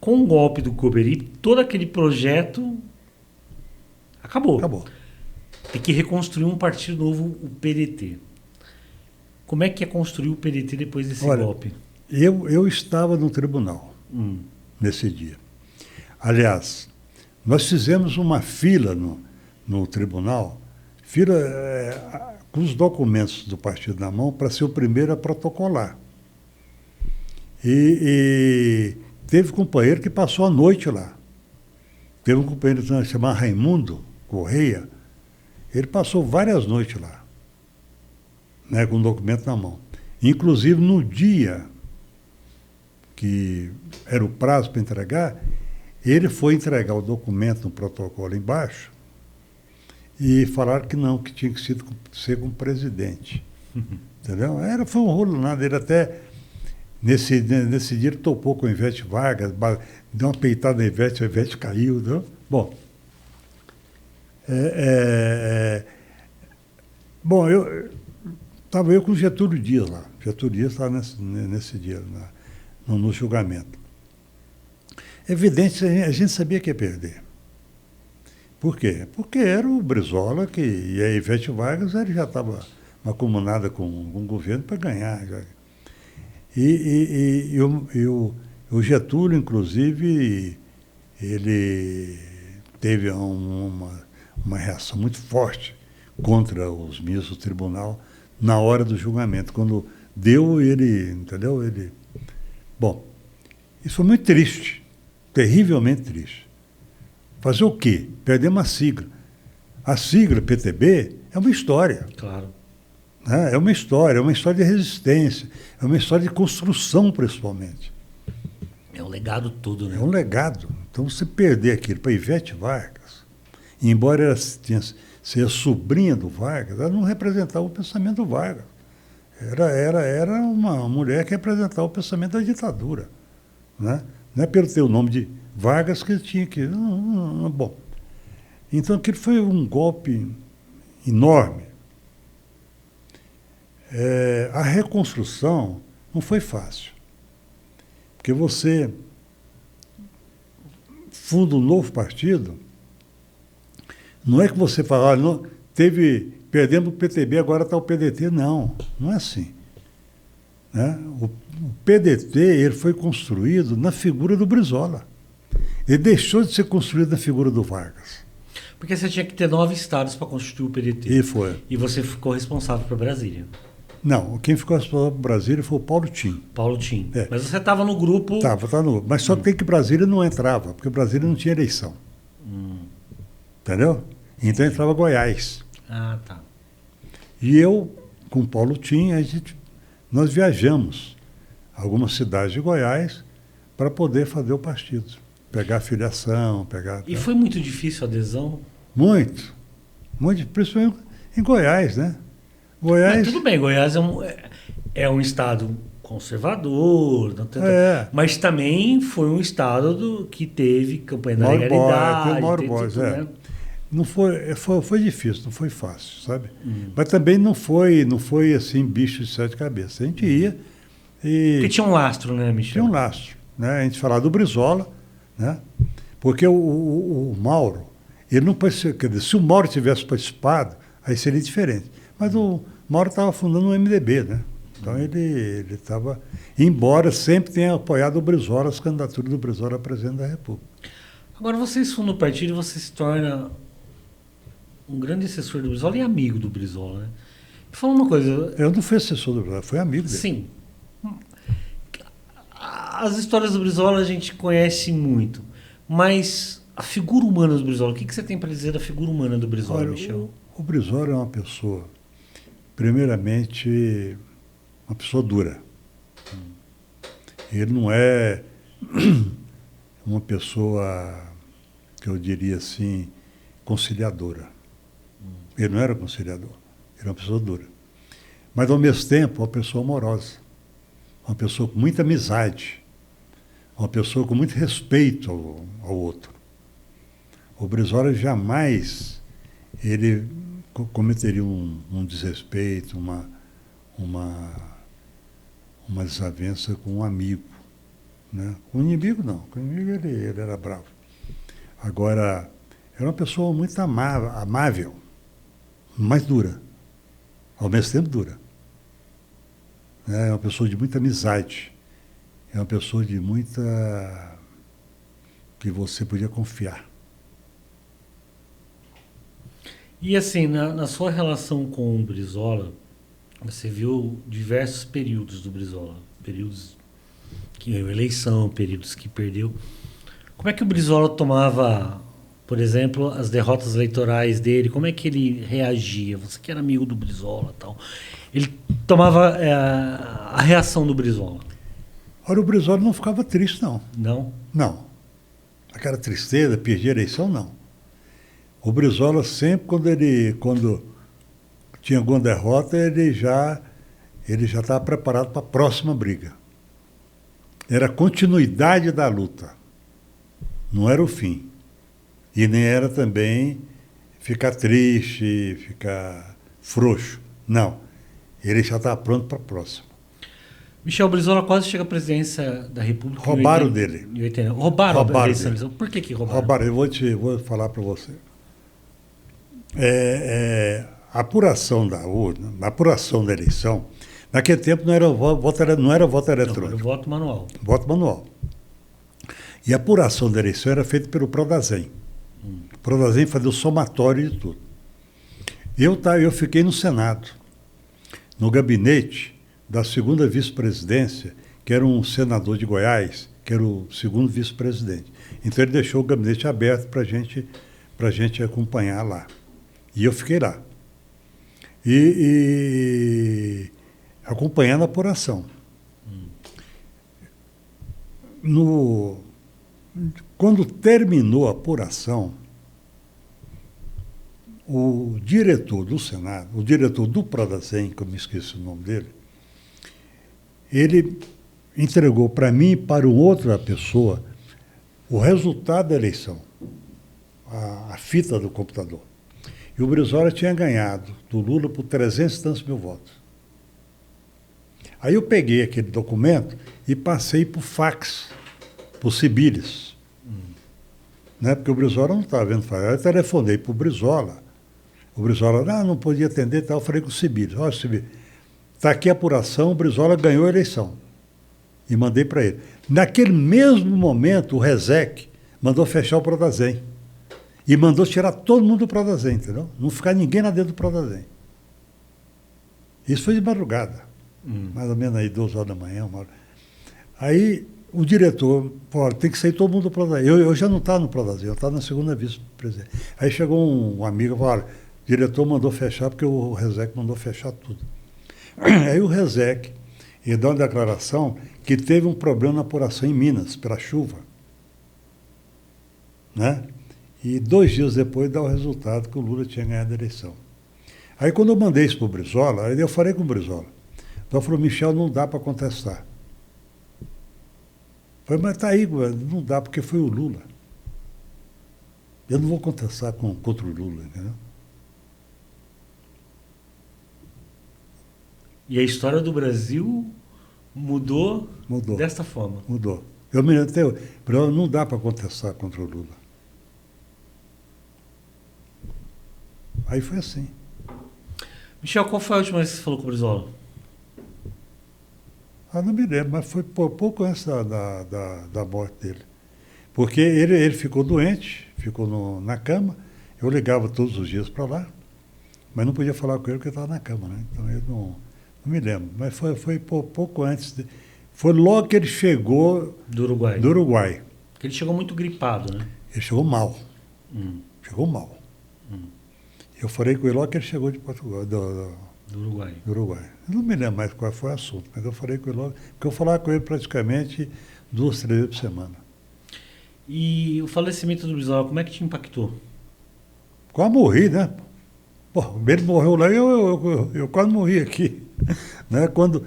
Com o golpe do Goberibe, todo aquele projeto acabou. Tem que reconstruir um partido novo, o PDT. Como é que é construir o PDT depois desse golpe? Eu estava no tribunal nesse dia. Aliás, nós fizemos uma fila no tribunal, com os documentos do partido na mão, para ser o primeiro a protocolar. E teve companheiro que passou a noite lá. Teve um companheiro chamado Raimundo Correia, ele passou várias noites lá, né, com o documento na mão. Inclusive, no dia que era o prazo para entregar, ele foi entregar o documento no protocolo embaixo e falaram que não, que tinha que ser com o presidente. Entendeu? Foi um rolo nada. Ele até, nesse dia, ele topou com a Ivete Vargas, deu uma peitada na Ivete, a Ivete caiu. Entendeu? Bom, estava eu com o Getúlio Dias lá. Getúlio Dias estava nesse dia, no julgamento. Evidente, a gente sabia que ia perder. Por quê? Porque era o Brizola e a Ivete Vargas já estava macumunada com o governo para ganhar. Já. E o Getúlio, inclusive, ele teve uma reação muito forte contra os ministros do tribunal na hora do julgamento. Quando deu, entendeu? Bom, isso foi muito triste, terrivelmente triste. Fazer o quê? Perdemos a sigla. A sigla PTB é uma história. Claro. Né? É uma história de resistência, é uma história de construção, principalmente. É um legado todo, né? É um legado. Então, você perder aquilo para Ivete Vargas, embora ela seja sobrinha do Vargas, ela não representava o pensamento do Vargas. Era uma mulher que representava o pensamento da ditadura. Né? Não é pelo ter o nome de Vargas que ele tinha que... Bom, então aquilo foi um golpe enorme. A reconstrução não foi fácil. Porque você funda um novo partido, não é que você fala, olha, não, perdemos o PTB, agora está o PDT. Não é assim. Né? O PDT ele foi construído na figura do Brizola. Ele deixou de ser construído na figura do Vargas. Porque você tinha que ter 9 estados para constituir o PDT. E foi. E você ficou responsável por Brasília. Não, quem ficou responsável por Brasília foi o Paulo Tim. Paulo Tim. Mas você estava no grupo... Estava no grupo. Mas só que Brasília não entrava, porque Brasília não tinha eleição. Entendeu? Então entrava Goiás. Ah, tá. E eu, com o Paulo Tim, a gente nós viajamos a algumas cidades de Goiás para poder fazer o partido. Pegar a filiação, pegar... E foi muito difícil a adesão? Muito. Muito, principalmente em Goiás, né? Goiás... Mas tudo bem, Goiás é um estado conservador, mas também foi um estado que teve campanha da legalidade. Mauro Borges, né? Não foi difícil, não foi fácil, sabe? Mas também não foi assim, bicho de sete cabeças. A gente ia e... Porque tinha um lastro, né, Michel? Tinha um lastro, né? A gente falava do Brizola, né? Porque o Mauro, ele não participou, quer dizer, se o Mauro tivesse participado, aí seria diferente. Mas o Mauro estava fundando o MDB, né? Então ele estava, embora sempre tenha apoiado o Brizola, as candidaturas do Brizola a presidente da República. Agora vocês fundam o partido e você se torna um grande assessor do Brizola e amigo do Brizola, né? Fala uma coisa... Eu não fui assessor do Brizola, fui amigo dele. Sim. As histórias do Brizola a gente conhece muito, mas a figura humana do Brizola, o que você tem para dizer da figura humana do Brizola, Michel? O Brizola é uma pessoa, primeiramente, uma pessoa dura. Ele não é uma pessoa, que eu diria assim, conciliadora. Ele não era conciliador, ele era uma pessoa dura. Mas, ao mesmo tempo, uma pessoa amorosa, uma pessoa com muita amizade, uma pessoa com muito respeito ao outro. O Brizola jamais ele cometeria um desrespeito, uma desavença com um amigo, né? Com o inimigo, não. Com o inimigo ele era bravo. Agora, era uma pessoa muito amável, mas dura. Ao mesmo tempo dura. É uma pessoa de muita amizade. É uma pessoa de muita... que você podia confiar. E assim, na sua relação com o Brizola, você viu diversos períodos do Brizola. Períodos que ganhou eleição, períodos que perdeu. Como é que o Brizola tomava, por exemplo, as derrotas eleitorais dele? Como é que ele reagia? Você que era amigo do Brizola e tal. Ele tomava a reação do Brizola. Ora, o Brizola não ficava triste, não. Não? Não. Aquela tristeza, perder a eleição, não. O Brizola sempre, quando tinha alguma derrota, ele já estava preparado para a próxima briga. Era a continuidade da luta. Não era o fim. E nem era também ficar triste, ficar frouxo. Não. Ele já estava pronto para a próxima. Michel Brizola quase chega à presidência da República. Roubaram dele. Roubaram a eleição. Por que roubaram? Roubaram. Eu vou falar para você. A apuração da urna, a apuração da eleição, naquele tempo não era voto eletrônico. Não, era voto manual. Voto manual. E a apuração da eleição era feita pelo Prodazem. O Prodazem fazia o somatório de tudo. Eu fiquei no Senado, no gabinete da segunda vice-presidência, que era um senador de Goiás, que era o segundo vice-presidente. Então ele deixou o gabinete aberto para a gente acompanhar lá. E eu fiquei lá. E acompanhando a apuração. Quando terminou a apuração, o diretor do Senado, o diretor do Prodazem, que eu me esqueci o nome dele, ele entregou para mim e para outra pessoa o resultado da eleição, a fita do computador. E o Brizola tinha ganhado do Lula por 300 e tantos mil votos. Aí eu peguei aquele documento e passei por fax, por Cibiles. Né? Porque o Brizola não estava vendo fax. Aí eu telefonei para o Brizola não podia atender e tal. Eu falei com o Cibiles, olha, Cibiles, está aqui a apuração, o Brizola ganhou a eleição. E mandei para ele. Naquele mesmo momento, o Rezec mandou fechar o Prodazem. E mandou tirar todo mundo do Prodazem, entendeu? Não ficar ninguém lá dentro do Prodazem. Isso foi de madrugada. Mais ou menos aí 2 horas da manhã, 1 hora. Aí o diretor falou, tem que sair todo mundo do Prodazem. Eu já não estava no Prodazem, eu estava na segunda vice-presidente. Aí chegou um amigo e falou, olha, o diretor mandou fechar porque o Rezec mandou fechar tudo. Aí o Rezec ele dá uma declaração que teve um problema na apuração em Minas, pela chuva. Né? E 2 dias depois dá o resultado que o Lula tinha ganhado a eleição. Aí quando eu mandei isso para o Brizola, aí eu falei com o Brizola. Então ele falou, Michel, não dá para contestar. Eu falei, mas tá aí, não dá, porque foi o Lula. Eu não vou contestar contra o Lula, entendeu? E a história do Brasil mudou desta forma. Mudou. Eu me lembro, não dá para contestar contra o Lula. Aí foi assim. Michel, qual foi a última vez que você falou com o Brizola? Não me lembro, mas foi pouco antes da morte dele. Porque ele ficou doente, ficou na cama, eu ligava todos os dias para lá, mas não podia falar com ele porque ele estava na cama, né? Então eu não me lembro, mas foi pouco antes. Foi logo que ele chegou do Uruguai. Porque ele chegou muito gripado, né? Ele chegou mal. Chegou mal. Eu falei com ele logo que ele chegou de Portugal, do Uruguai. Eu não me lembro mais qual foi o assunto, mas eu falei com ele logo, porque eu falava com ele praticamente 2, 3 vezes por semana. E o falecimento do Brizola, como é que te impactou? Quase morri, né? Pô, ele morreu lá e eu quase morri aqui. Né? Quando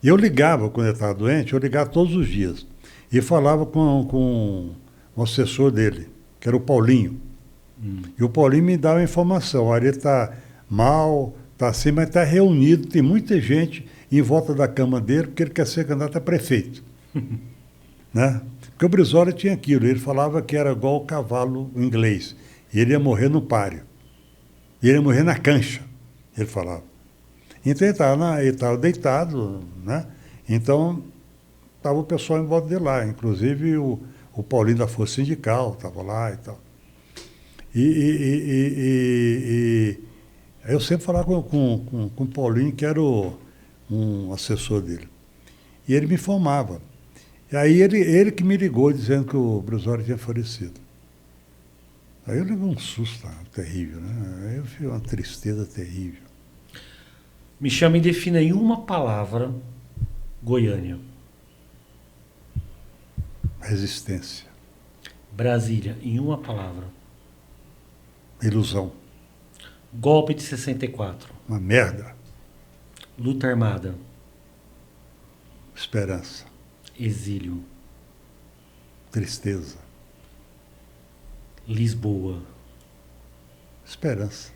eu ligava, quando ele estava doente, eu ligava todos os dias. E falava com o assessor dele, que era o Paulinho. E o Paulinho me dava a informação. Olha, ele está mal, está assim, mas está reunido, tem muita gente em volta da cama dele, porque ele quer ser candidato a prefeito. Né? Porque o Brizola tinha aquilo, ele falava que era igual o cavalo inglês. E ele ia morrer no páreo. E ele ia morrer na cancha, ele falava. Então ele estava deitado, né? Então estava o pessoal em volta dele lá, inclusive o Paulinho da Força Sindical estava lá e tal. E eu sempre falava com o Paulinho, que era um assessor dele. E ele me informava. E aí ele que me ligou dizendo que o Brizola tinha falecido. Aí eu levei um susto terrível, né? Aí eu fiz uma tristeza terrível. Michel, me defina em uma palavra Goiânia. Resistência. Brasília, em uma palavra. Ilusão. Golpe de 64. Uma merda. Luta armada. Esperança. Exílio. Tristeza. Lisboa. Esperança.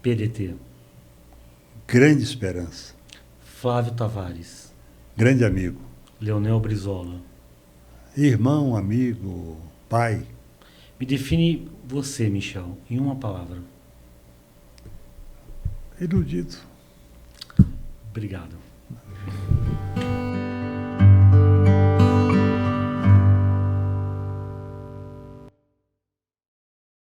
PDT. Grande esperança. Flávio Tavares. Grande amigo. Leonel Brizola. Irmão, amigo, pai. Me define você, Michel, em uma palavra. Iludido. Obrigado.